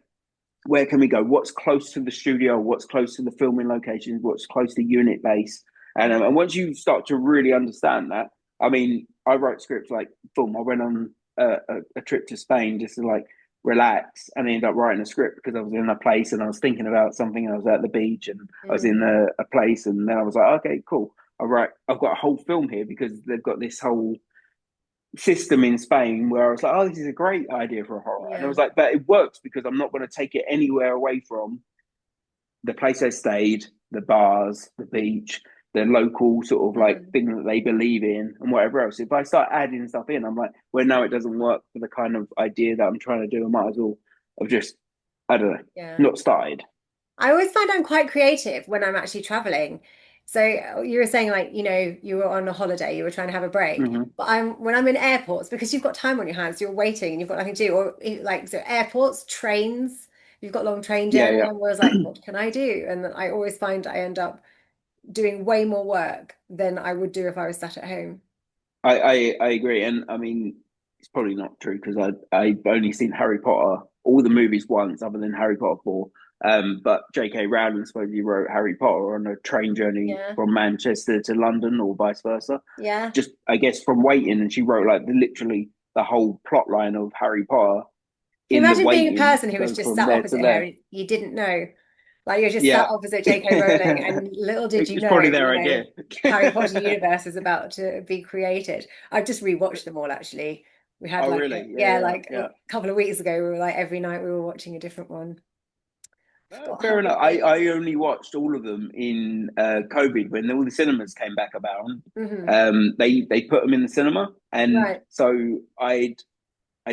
S2: Where can we go? What's close to the studio? What's close to the filming locations? What's close to unit base? And once you start to really understand that, I mean, I wrote scripts like, boom, I went on a trip to Spain just to like relax, and I ended up writing a script because I was in a place and I was thinking about something, and I was at the beach and I was in
S1: Mm.
S2: a place, and then I was like, okay, cool. All right, I've got a whole film here because they've got this whole system in Spain where I was like, oh, this is a great idea for a horror. And I
S1: Yeah.
S2: was like, but it works because I'm not going to take it anywhere away from the place I stayed, the bars, the beach, the local sort of like
S1: Mhm.
S2: thing that they believe in and whatever else. If I start adding stuff in, I'm like, well, no, it doesn't work for the kind of idea that I'm trying to do. I might as well have just, I don't know,
S1: Yeah.
S2: not started.
S1: I always find I'm quite creative when I'm actually traveling. So you were saying like, you were on a holiday, you were trying to have a break.
S2: Mm-hmm.
S1: But when I'm in airports, because you've got time on your hands, you're waiting and you've got nothing to do. Or like so airports, trains, you've got long train
S2: Yeah,
S1: journey.
S2: yeah.
S1: And was like, what can I do? And I always find I end up doing way more work than I would do if I was sat at home.
S2: I agree, and I mean it's probably not true because I've only seen Harry Potter all the movies once, other than Harry Potter 4. But J.K. Rowling supposedly wrote Harry Potter on a train journey
S1: Yeah.
S2: from Manchester to London, or vice versa.
S1: Yeah.
S2: Just I guess from waiting, and she wrote like literally the whole plot line of Harry Potter
S1: Can you
S2: in the
S1: imagine being a
S2: waiting
S1: person
S2: to
S1: who was
S2: go
S1: just
S2: from
S1: sat
S2: there to
S1: opposite her
S2: there.
S1: and you didn't know? Like you're just sat
S2: Yeah,
S1: opposite J.K. Rowling, and
S2: it
S1: little did you
S2: was
S1: know,
S2: probably their idea.
S1: Harry Potter universe is about to be created. I've just rewatched them all actually. We had
S2: Oh,
S1: like
S2: really? Yeah,
S1: yeah,
S2: yeah,
S1: like a
S2: yeah.
S1: couple of weeks ago, we were like every night we were watching a different one. Forgot how
S2: Fair enough.
S1: good
S2: I,
S1: they
S2: I only watched all of them in COVID when all the cinemas came back about.
S1: hmm
S2: They put them in the cinema, and
S1: Right.
S2: so I'd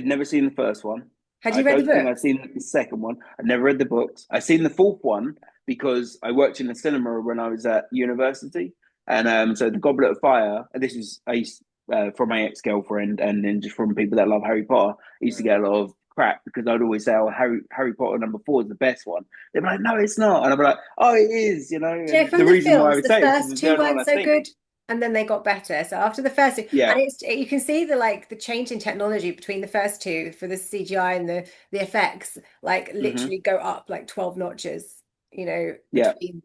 S2: never seen the first one.
S1: Had
S2: I
S1: you read the
S2: don't think I'd
S1: books?
S2: seen the second one. I'd never read the books. I seen the fourth one because I worked in the cinema when I was at university, and so the Goblet of Fire. And this is from my ex girlfriend, and then just from people that love Harry Potter. I used to
S1: Mm.
S2: get a lot of crap because I'd always say, "Oh, Harry Potter #4 is the best one." They'd be like, "No, it's not," and I'd be like, "Oh, it is,"
S1: Do you know,
S2: And the
S1: from the
S2: reason why I
S1: films,
S2: would
S1: the
S2: say it is because
S1: first
S2: it's the
S1: two
S2: only one
S1: weren't
S2: I've
S1: so
S2: seen.
S1: good, and then they got better. So after the first two, and
S2: Yeah.
S1: you can see the like the change in technology between the first two for the CGI and the effects, like
S2: Hmm.
S1: literally go up like 12 notches,
S2: Yeah.
S1: between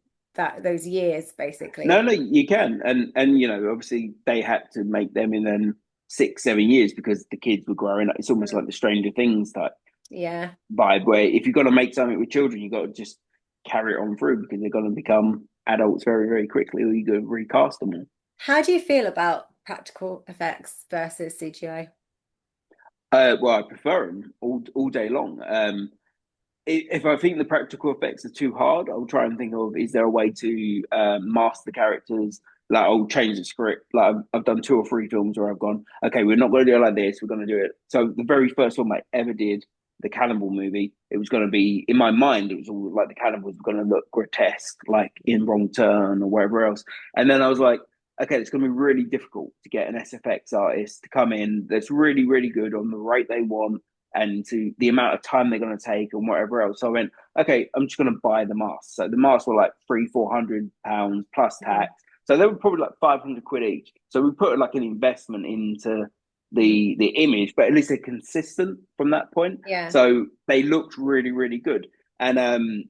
S1: those years
S2: No,
S1: basically.
S2: no, you can, and obviously they had to make them in then 6, 7 years because the kids were growing up. It's almost
S1: Mm.
S2: like the Stranger Things type
S1: Yeah.
S2: vibe, where if you've got to make something with children, you got to just carry it on through because they're going to become adults very, very quickly, or you go recast them all.
S1: How do you feel about practical effects versus CGI?
S2: Well, I prefer them all day long. If I think the practical effects are too hard, I'll try and think of, is there a way to mask the characters? Like, I'll change the script. Like, I've done two or three films where I've gone, okay, we're not going to do it like this. We're going to do it. So the very first film I ever did, the cannibal movie, it was going to be, in my mind, it was all like the cannibals were going to look grotesque, like in Wrong Turn or whatever else. And then I was like, okay, it's going to be really difficult to get an SFX artist to come in that's really, really good on the rate they want and to the amount of time they're going to take and whatever else. So I went, okay, I'm just going to buy the masks. So the masks were like £300-400 plus
S1: Mhm.
S2: tax. So they were probably like 500 quid each. So we put like an investment into the image, but at least they're consistent from that point.
S1: Yeah.
S2: So they looked really, really good. And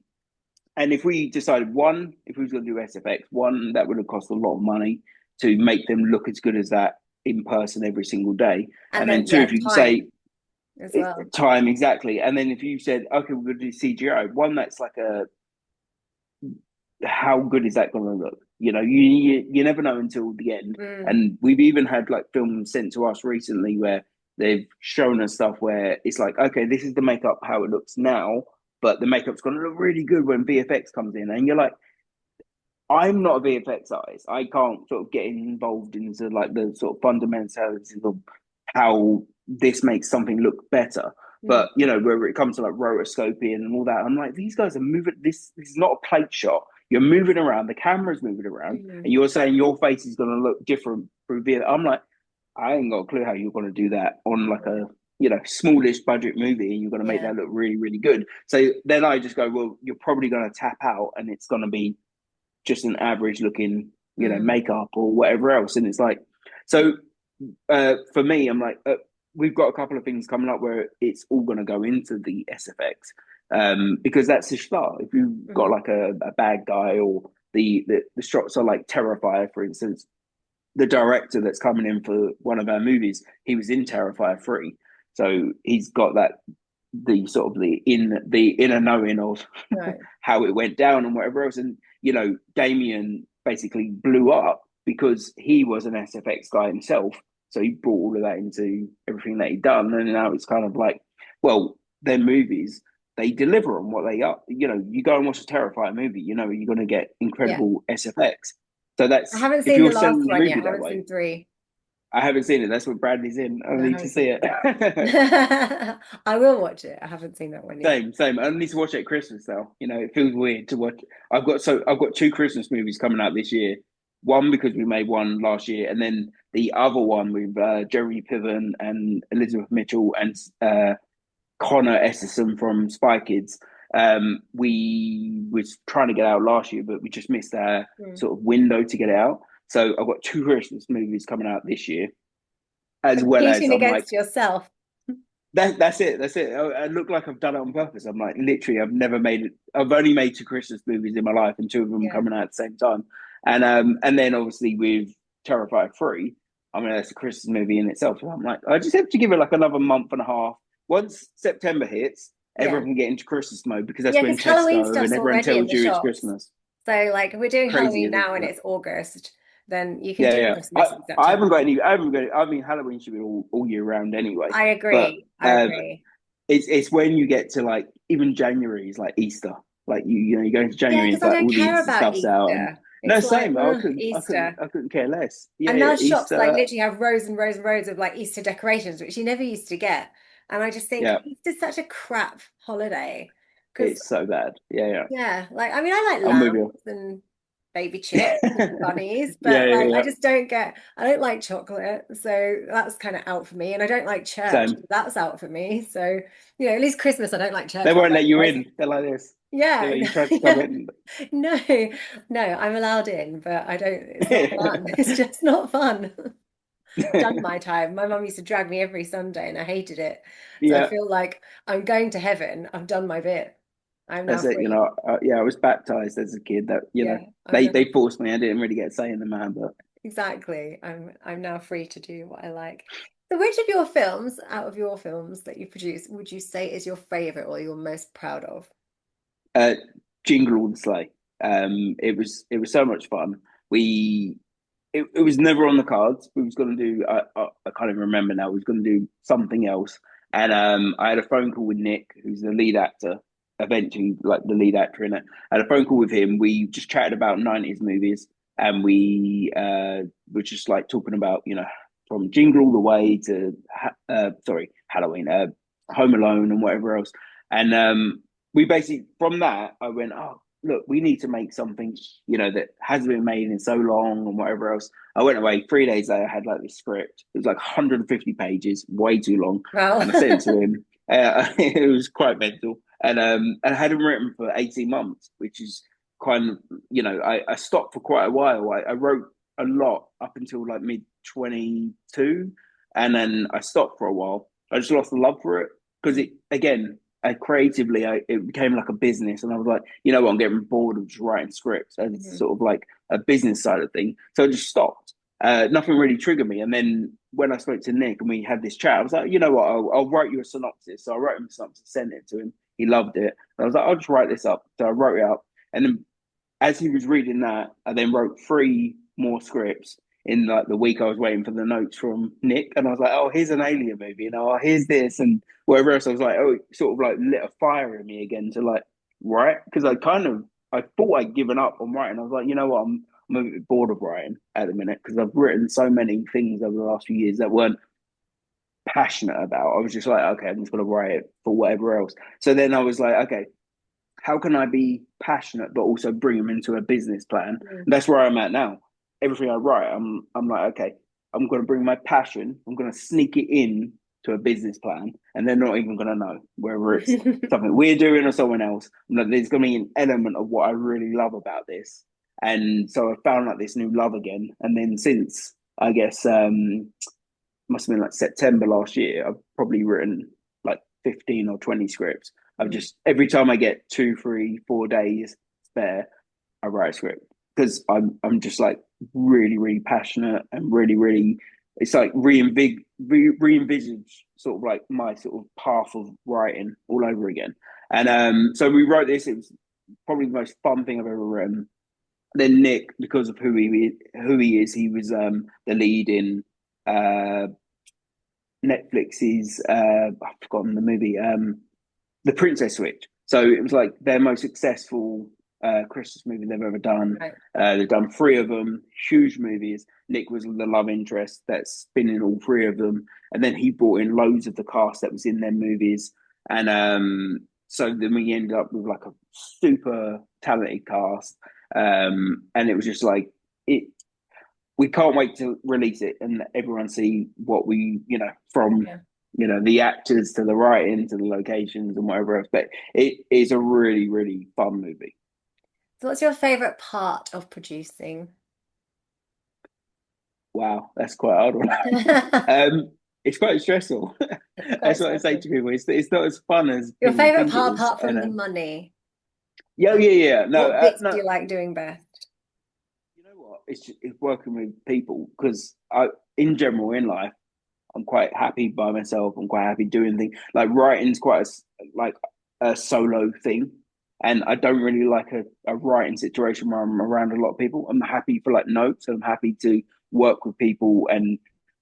S2: if we decided one, if we was going to do SFX, one, that would have cost a lot of money to make them look as good as that in person every single day.
S1: And
S2: And then
S1: then,
S2: two,
S1: yeah,
S2: if you can say
S1: time as well.
S2: time exactly, and then if you said, okay, we're going to do CGI, one that's like a, how good is that going to look? You know, you never know until the end.
S1: Mm,
S2: And we've even had like films sent to us recently where they've shown us stuff where it's like, okay, this is the makeup how it looks now, but the makeup's going to look really good when VFX comes in, and you're like, I'm not a VFX artist. I can't sort of get involved into like the sort of fundamentals of how this makes something look better.
S1: mm,
S2: But you know, where it comes to like rotoscoping and all that, I'm like, these guys are moving. This is not a plate shot. You're moving around. The camera's moving around, and
S1: mm.
S2: you're saying your face is going to look different through VFX. I'm like, I ain't got a clue how you're going to do that on like a smallish budget movie, and you're going to make
S1: Yeah.
S2: that look really really good. So then I just go, well, you're probably going to tap out, and it's going to be just an average looking,
S1: Mm,
S2: makeup or whatever else. And it's like, so for me, I'm like, we've got a couple of things coming up where it's all going to go into the SFX because that's the start. If you've got
S1: mhm.
S2: like a bad guy or the shots are like Terrifier, for instance, the director that's coming in for one of our movies, he was in Terrifier 3. So he's got that the sort of the inner knowing of
S1: Right.
S2: how it went down and whatever else. And Damien basically blew up because he was an SFX guy himself. So he brought all of that into everything that he'd done. And now it's kind of like, well, their movies, they deliver on what they are. You go and watch a Terrifier movie, you're going to get
S1: Yeah.
S2: incredible SFX. So
S1: I
S2: that's
S1: haven't
S2: if
S1: seen the
S2: you're
S1: last
S2: selling the
S1: one yet.
S2: movie
S1: I
S2: that
S1: haven't
S2: way.
S1: seen three.
S2: I haven't seen it. That's what Bradley's in. I
S1: No, I
S2: need to
S1: haven't
S2: see
S1: seen
S2: it.
S1: it. I will watch it. I haven't seen that one yet.
S2: Same. I need to watch it at Christmas though. It feels weird to watch. I've got two Christmas movies coming out this year. One because we made one last year, and then the other one with Jeremy Piven and Elizabeth Mitchell and Connor Esserson from Spy Kids. We was trying to get out last year, but we just missed our
S1: Mm.
S2: sort of window to get it out. So I've got two Christmas movies coming out this year, as well as
S1: Competing
S2: I'm like,
S1: against yourself.
S2: that's it. That's it. I look like I've done it on purpose. I'm like, literally, I've never made it. I've only made two Christmas movies in my life, and two of them
S1: Yeah.
S2: coming out at the same time. And then obviously with Terrifier 3, I mean that's a Christmas movie in itself. So I'm like, I just have to give it like another month and a half. Once September hits,
S1: Yeah.
S2: everyone can get into Christmas mode because that's
S1: Yeah,
S2: when
S1: because Halloween
S2: Tesco and
S1: stuff's
S2: everyone
S1: already in
S2: tells
S1: the
S2: you it's
S1: shops.
S2: Christmas.
S1: So like if we're doing
S2: Crazy,
S1: Halloween
S2: isn't
S1: now and
S2: it?
S1: it's August, then you can
S2: Yeah,
S1: do
S2: yeah.
S1: Christmas in
S2: I haven't got
S1: September.
S2: any. I haven't got. I mean, Halloween should be all year round anyway.
S1: I
S2: But
S1: agree. I agree.
S2: it's when you get to like even January is like Easter. Like you go into
S1: Yeah,
S2: January,
S1: because
S2: it's
S1: I
S2: like
S1: don't
S2: all the
S1: care
S2: Easter
S1: about
S2: stuff's out, and
S1: Easter.
S2: no,
S1: It's like,
S2: same.
S1: ugh, Easter.
S2: I couldn't care less.
S1: And
S2: Yeah,
S1: now shops like
S2: Easter.
S1: literally have rows and rows and rows of like Easter decorations, which you never used to get. And I just think
S2: Yeah,
S1: Easter's such a crap holiday. Because
S2: it's so bad. Yeah, yeah.
S1: yeah, like I mean I like
S2: I'm with you.
S1: lambs and baby chicks and bunnies,
S2: Yeah,
S1: but like I
S2: yeah.
S1: just I don't like chocolate, so that's kind of out for me. And I don't like church,
S2: Same.
S1: that's out for me. So, at least Christmas I don't like
S2: They
S1: church. I
S2: won't
S1: like
S2: let you
S1: presents.
S2: in. They're like this. They
S1: Yeah,
S2: let you try to come
S1: yeah.
S2: in.
S1: No, no, I'm allowed in, but I don't, it's not fun. It's just not fun. Done my time. My mum used to drag me every Sunday and I hated it. So I
S2: Yeah,
S1: feel like I'm going to heaven. I've done my bit. I'm now
S2: that's it.
S1: free.
S2: Yeah, I was baptized as a kid. That
S1: Yeah, I'm
S2: they
S1: now
S2: forced me. I didn't really get a say in the man, but
S1: exactly. I'm now free to do what I like. So which of your films, out of your films that you produce, would you say is your favorite or you're most proud of?
S2: uh, Jingle All the Sleigh. It was so much fun. It was never on the cards. We was going to do. I can't even remember now. We was going to do something else, and I had a phone call with Nick, who's the lead actor. Eventually, like the lead actor in it, I had a phone call with him. We just chatted about '90s movies, and we were just like talking about from Jingle All the Way to sorry Halloween, Home Alone, and whatever else. And we basically from that I went, oh look, we need to make something that hasn't been made in so long and whatever else. I went away 3 days later. I had like this script. It was like 150 pages, way too long,
S1: Wow.
S2: and I sent it to him. It was quite mental, and I had him written for 18 months, which is kind of I stopped for quite a while. I wrote a lot up until like mid 22, and then I stopped for a while. I just lost the love for it because it again creatively, it became like a business, and I was like, you know what, I'm getting bored of just writing scripts, and it's
S1: Mhm.
S2: sort of like a business side of thing. So I just stopped. Nothing really triggered me, and then when I spoke to Nick and we had this chat, I was like, you know what, I'll write you a synopsis. So I wrote him a synopsis, sent it to him. He loved it. And I was like, I'll just write this up. So I wrote it up, and then as he was reading that, I then wrote three more scripts in like the week I was waiting for the notes from Nick, and I was like, oh, here's an Alien movie, oh, here's this, and whatever else. I was like, oh, it sort of like lit a fire in me again to like write because I thought I'd given up on writing. I was like, you know what, I'm a bit bored of writing at the minute because I've written so many things over the last few years that weren't passionate about. I was just like, okay, I'm just gonna write it for whatever else. So then I was like, okay, how can I be passionate but also bring them into a business plan? And
S1: Mm.
S2: that's where I'm at now. Everything I write, I'm like, okay, I'm going to bring my passion. I'm going to sneak it in to a business plan, and they're not even going to know whether it's something we're doing or someone else. Like, there's going to be an element of what I really love about this, and so I found like this new love again. And then since I guess must have been like September last year, I've probably written like 15 or 20 scripts. I've
S1: Mm.
S2: just every time I get 2, 3, 4 days spare, I write a script because I'm just like really really passionate and really really it's like re-envisage sort of like my sort of path of writing all over again. And so we wrote this. It was probably the most fun thing I've ever written. Then Nick, because of who he is, he was the lead in uh Netflix's I've forgotten the movie, The Princess Switch. So it was like their most successful Christmas movie they've ever done.
S1: Right.
S2: They've done three of them, huge movies. Nick was the love interest that's been in all three of them, and then he brought in loads of the cast that was in their movies, and so then we ended up with like a super talented cast, and it was just like it we can't wait to release it and let everyone see what we, from
S1: Yeah.
S2: the actors to the writing to the locations and whatever else. But it is a really, really fun movie.
S1: So what's your favorite part of producing?
S2: Wow, that's quite a hard one. It's quite stressful.
S1: It's quite
S2: That's what I say
S1: stressful.
S2: to people. It's not as fun as
S1: Your
S2: people
S1: favorite
S2: think it
S1: part
S2: is.
S1: apart
S2: And
S1: from the money?
S2: yeah, yeah, yeah. No,
S1: What bits do
S2: no.
S1: you like doing best?
S2: You know what? It's working with people because in general, in life, I'm quite happy by myself. I'm quite happy doing things like writing's quite like a solo thing, and I don't really like a writing situation where I'm around a lot of people. I'm happy for like notes. I'm happy to work with people and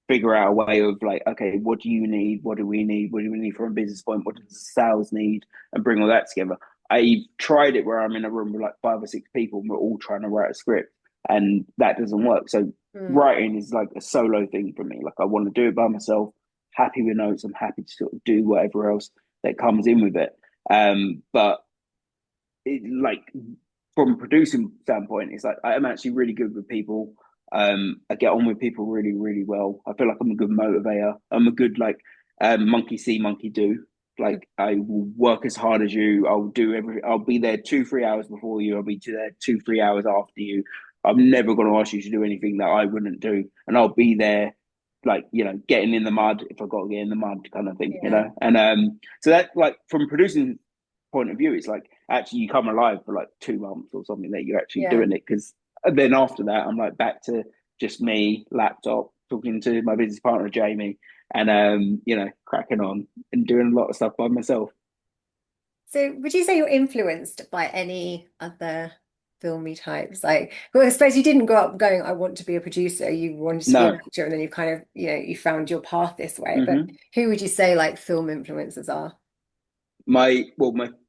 S2: figure out a way of like, okay, what do you need? What do we need? What do we need from a business point? What does the sales need? And bring all that together. I've tried it where I'm in a room with like 5 or 6 people and we're all trying to write a script, and that doesn't work. So
S1: Mm.
S2: writing is like a solo thing for me. Like I want to do it by myself. Happy with notes. I'm happy to sort of do whatever else that comes in with it. But like from a producing standpoint, it's like I'm actually really good with people. I get on with people really, really well. I feel like I'm a good motivator. I'm a good like monkey see, monkey do. Like I will work as hard as you. I'll do every. I'll be there 2, 3 hours before you. I'll be there 2, 3 hours after you. I'm never going to ask you to do anything that I wouldn't do, and I'll be there, like getting in the mud if I got to get in the mud, kind of thing,
S1: Yeah.
S2: And so that like from producing point of view, it's like actually you come alive for like 2 months or something that you're actually
S1: Yeah.
S2: doing it because then after that I'm like back to just me, laptop, talking to my business partner Jamie, and cracking on and doing a lot of stuff by myself.
S1: So would you say you're influenced by any other filmy types? Like, well, I suppose you didn't grow up going, I want to be a producer. You wanted to be an
S2: No.
S1: actor, and then you kind of, you found your path this way. But
S2: Hmm.
S1: who would you say like film influencers are?
S2: My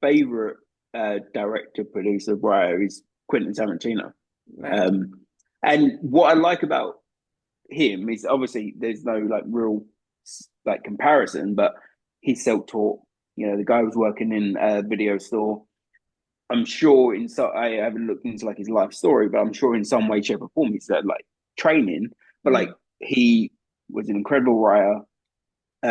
S2: favorite director, producer, writer is Quentin Tarantino.
S1: Right.
S2: Um, and what I like about him is obviously there's no like real like comparison, but he's self-taught. You know, the guy was working in a video store. I'm sure in so I haven't looked into like his life story, but I'm sure in some way, shape, or form he's had like training. But like
S1: Mm.
S2: he was an incredible writer. He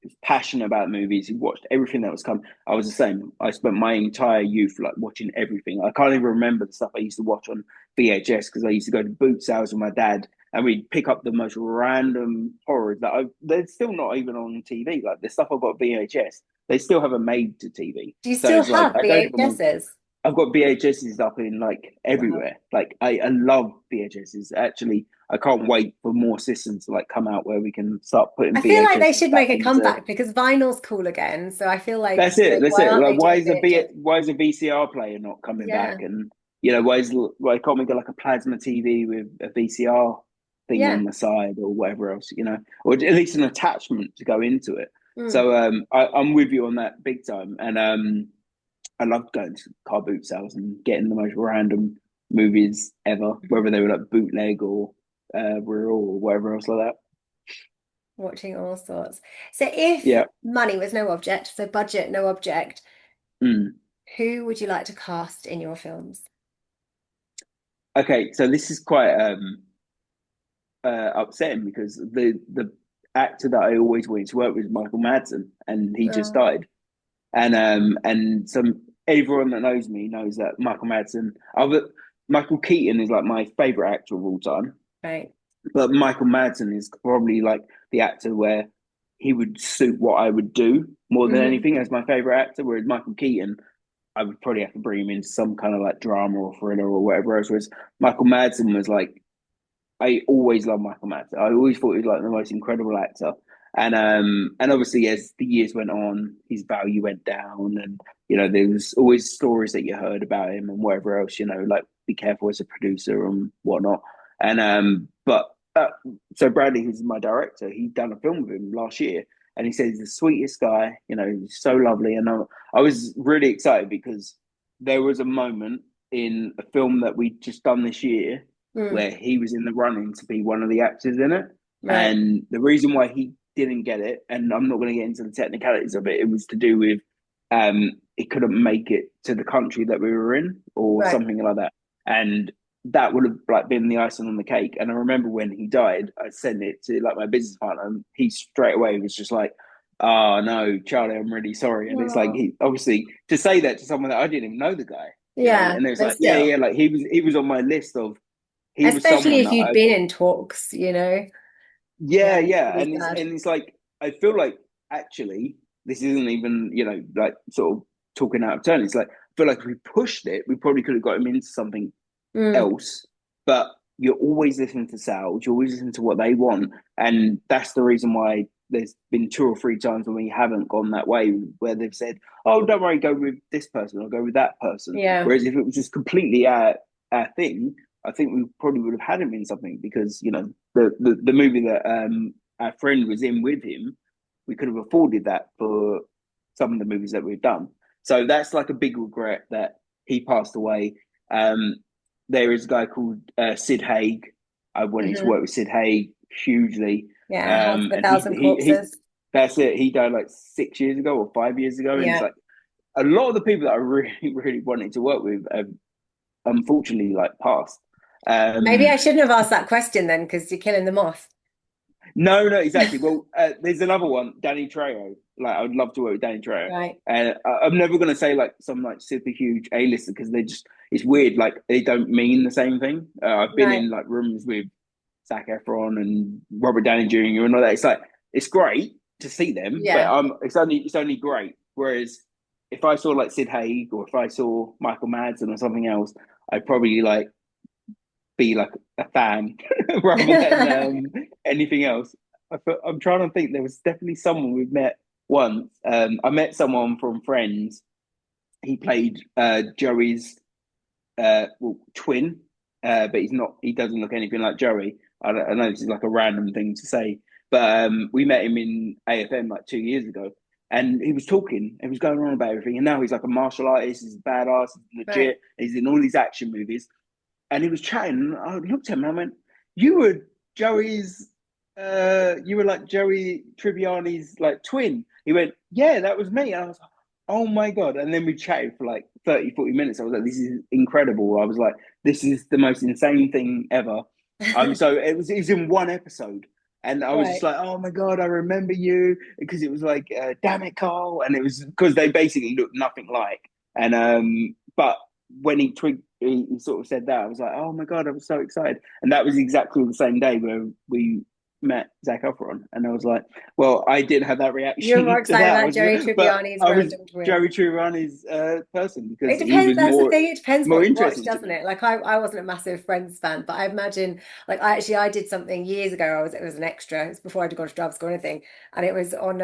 S2: was passionate about movies. He watched everything that was coming. I was the same. I spent my entire youth like watching everything. I can't even remember the stuff I used to watch on VHS because I used to go to boot sales with my dad, and we'd pick up the most random horrors they're still not even on TV. Like the stuff I've got VHS, they still haven't made to TV.
S1: Do you
S2: So
S1: still
S2: it's like
S1: have
S2: I don't even want.
S1: VHSs?
S2: I've got VHSs up in like
S1: Wow.
S2: everywhere. Like I love VHSs. Actually, I can't wait for more systems to like come out where we can start putting
S1: I feel like they
S2: VHSs
S1: should
S2: back
S1: make a
S2: into.
S1: comeback because vinyl's cool again. So I feel like,
S2: That's it. That's
S1: why
S2: it.
S1: aren't
S2: Like,
S1: they doing VHS?
S2: why is a VCR player not coming back?
S1: Yeah.
S2: And why can't we get like a plasma TV with a VCR thing
S1: Yeah.
S2: on the side or whatever else? Or at least an attachment to go into it.
S1: Mm.
S2: So I'm with you on that big time. And I loved going to car boot sales and getting the most random movies ever, whether they were like bootleg or real or whatever else like that.
S1: Watching all sorts. So if
S2: Yeah.
S1: money was no object, so budget no object,
S2: Mm.
S1: who would you like to cast in your films?
S2: Okay, so this is quite upsetting because the actor that I always wanted to work with was Michael Madsen, and he just
S1: Oh,
S2: died. And some everyone that knows me knows that Michael Madsen. Michael Keaton is like my favorite actor of all time,
S1: right.
S2: but Michael Madsen is probably like the actor where he would suit what I would do more than
S1: Hmm.
S2: anything as my favorite actor. Whereas Michael Keaton, I would probably have to bring him into some kind of like drama or thriller or whatever else. Whereas Michael Madsen was like I always loved Michael Madsen. I always thought he was like the most incredible actor. And obviously as the years went on, his value went down and there was always stories that you heard about him and whatever else, like be careful as a producer and whatnot. And but so Bradley, who's my director, he'd done a film with him last year and he said he's the sweetest guy, he's so lovely. And I was really excited because there was a moment in a film that we'd just done this year
S1: Mm.
S2: where he was in the running to be one of the actors in it.
S1: Right.
S2: And the reason why he didn't get it, and I'm not going to get into the technicalities of it, it was to do with he couldn't make it to the country that we were in or
S1: Right.
S2: something like that. And that would have like been the icing on the cake. And I remember when he died, I sent it to like my business partner, and he straight away was just like, "Oh no, Charlie, I'm really sorry." And it's like
S1: Oh.
S2: he obviously to say that to someone that I didn't even know the guy,
S1: Yeah,
S2: and it was
S1: but
S2: like, yeah,
S1: still,
S2: yeah, like he was on my list of he was
S1: especially
S2: someone
S1: if
S2: that
S1: you'd
S2: I
S1: been in talks. Yeah,
S2: yeah,
S1: it's
S2: yeah,
S1: really
S2: and it's
S1: sad.
S2: and it's like I feel like actually this isn't even like sort of talking out of turn. It's like I feel like if we pushed it, we probably could have got him into something
S1: Mm.
S2: else. But you're always listening to sales, you're always listening to what they want, and that's the reason why there's been two or three times when we haven't gone that way, where they've said, "Oh, don't worry, go with this person or go with that person."
S1: Yeah.
S2: Whereas if it was just completely our thing, I think we probably would have had him in something because the movie that our friend was in with him, we could have afforded that for some of the movies that we've done. So that's like a big regret that he passed away. Um, there is a guy called Sid Haig. I wanted to
S1: Hmm.
S2: work with Sid Haig hugely,
S1: Yeah, House of a
S2: and he
S1: Thousand
S2: he he.
S1: Corpses.
S2: That's it. He died like 6 years ago or 5 years ago, and it's
S1: Yeah.
S2: like a lot of the people that I really really wanted to work with have unfortunately like passed.
S1: Maybe I
S2: Um,
S1: shouldn't have asked that question then, because you're killing them off.
S2: No, no, exactly. Well, there's another one, Danny Trejo. Like, I would love to work with Danny Trejo.
S1: Right.
S2: And I'm never going to say like some like super huge A-lister because it's weird. Like, they don't mean the same thing. I've been
S1: Right.
S2: in like rooms with Zac Efron and Robert Downey Jr. and all that. It's like, it's great to see them, but
S1: Yeah.
S2: it's only great. Whereas if I saw like Sid Haig or if I saw Michael Madsen or something else, I'd probably like be like a fan rather than anything else. I'm trying to think. There was definitely someone we've met once. I met someone from Friends he played Joey's twin, but he's not. He doesn't look anything like Joey. I know this is like a random thing to say, but we met him in AFM like 2 years ago, and he was talking. He was going on about everything, and now he's like a martial artist. He's a badass. He's
S1: Right.
S2: legit. He's in all these action movies, and he was chatting. And I looked at him and I went, "You were Joey's. You were like Joey Tribbiani's like twin." He went, "Yeah, that was me." And I was like, "Oh my god!" And then we chatted for like 30, 40 minutes. I was like, "This is incredible." I was like, "This is the most insane thing ever." So it was in one episode, and I was just
S1: Right.
S2: like, "Oh my god, I remember you," because it was like, "Damn it, Carl," and it was because they basically looked nothing like. And but when he sort of said that, I was like, "Oh my god," I was so excited, and that was exactly the same day where we met Zach Efron, and I was like, "Well, I did have that
S1: You're more
S2: reaction to
S1: excited
S2: that."
S1: about Joey
S2: But
S1: Tribbiani's
S2: I was
S1: random twin.
S2: Joey Tribbiani's person
S1: It
S2: because he
S1: depends.
S2: was
S1: That's the
S2: more
S1: thing. It depends
S2: more
S1: what you watch,
S2: interesting to
S1: doesn't
S2: me.
S1: it? Like I wasn't a massive Friends fan, but I imagine like I did something years ago. It was an extra. It was before I'd gone to drama school or anything, and it was on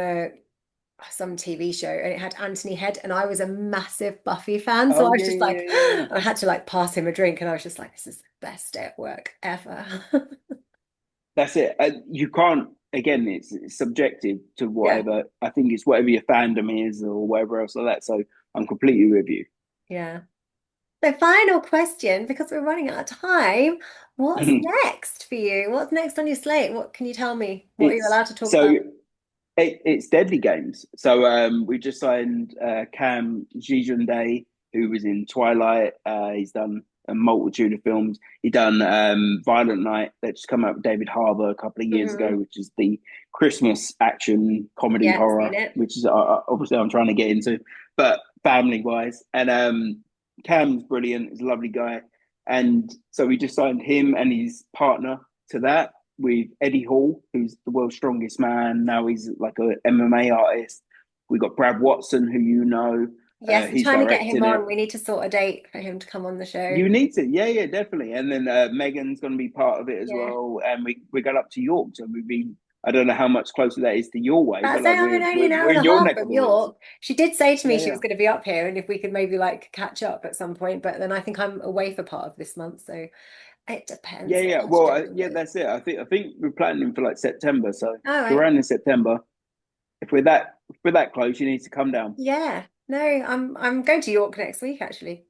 S1: some TV show, and it had Anthony Head, and I was a massive Buffy fan, so I
S2: Oh
S1: was
S2: yeah,
S1: just
S2: yeah,
S1: like,
S2: yeah, yeah, yeah.
S1: I had to like pass him a drink, and I was just like, this is the best day at work ever.
S2: That's it. You can't. Again, it's subjective to
S1: Yeah,
S2: whatever. I think it's whatever your fandom is or whatever else like that. So I'm completely with you.
S1: yeah. The final question, because we're running out of time. What's next for you? What's next on your slate? What can you tell me? What are you
S2: it's
S1: allowed to talk
S2: so
S1: about?
S2: it's Deadly Games. So we just signed Cam Day, who was in Twilight. He's done a multitude of films. He done Violent Night that just come out with David Harbour a couple of years ago,
S1: Hmm.
S2: which is the Christmas action comedy
S1: Yeah,
S2: horror,
S1: seen it.
S2: which is obviously I'm trying to get into, but family wise. And Cam's brilliant. He's a lovely guy. And so we just signed him and his partner to that with Eddie Hall, who's the world's strongest man. Now he's like a MMA artist. We got Brad Watson, who you know.
S1: Yes, I'm
S2: He's
S1: trying to get him
S2: directing
S1: on.
S2: it.
S1: We need to sort a date for him to come on the show.
S2: You need to, yeah, yeah, definitely. And then Megan's going to be part of it as
S1: Yeah.
S2: well. And we got up to York, so we've been. I don't know how much closer that is to your way,
S1: I'd
S2: but
S1: say
S2: like
S1: I'm in only an hour
S2: we're
S1: and
S2: in
S1: a
S2: your
S1: half
S2: neck of
S1: from
S2: the woods.
S1: York. She did say to me
S2: Yeah,
S1: she was
S2: yeah,
S1: going to be up here and if we could maybe like catch up at some point, but then I think I'm away for part of this month, so it
S2: yeah,
S1: depends what
S2: yeah.
S1: our
S2: Well,
S1: schedule
S2: yeah,
S1: is.
S2: that's it. I think we're planning for like September. So
S1: All
S2: if you're
S1: right.
S2: around in September, if we're that close, you need to come down.
S1: Yeah. No, I'm going to York next week actually.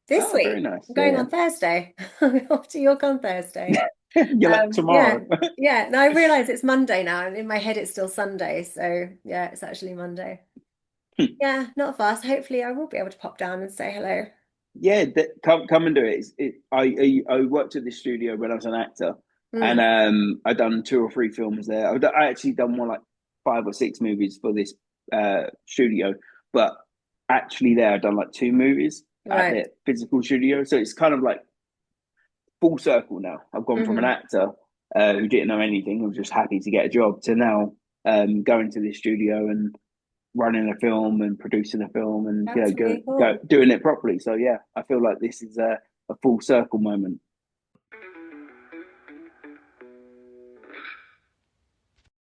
S1: This
S2: Oh, very
S1: week.
S2: nice.
S1: I'm going
S2: Yeah,
S1: on Thursday. I'm off to York on Thursday.
S2: yeah. You're like
S1: Yeah.
S2: tomorrow.
S1: Yeah. Now I realize it's Monday now, and in my head it's still Sunday. So yeah, it's actually Monday. Yeah, not fast. Hopefully I will be able to pop down and say hello.
S2: Yeah, come and do it. I worked at this studio when I was an actor, and
S1: Mm,
S2: I done 2 or 3 films there. I actually done more like 5 or 6 movies for this studio, but actually there I've done like 2 movies at
S1: right.
S2: their physical studio. So it's kind of like full circle now. I've gone from an
S1: Hmm.
S2: actor who didn't know anything, who was just happy to get a job, to now going to this studio and running a film and producing a film and
S1: That's
S2: go
S1: really cool.
S2: doing it properly. So yeah, I feel like this is a full circle moment.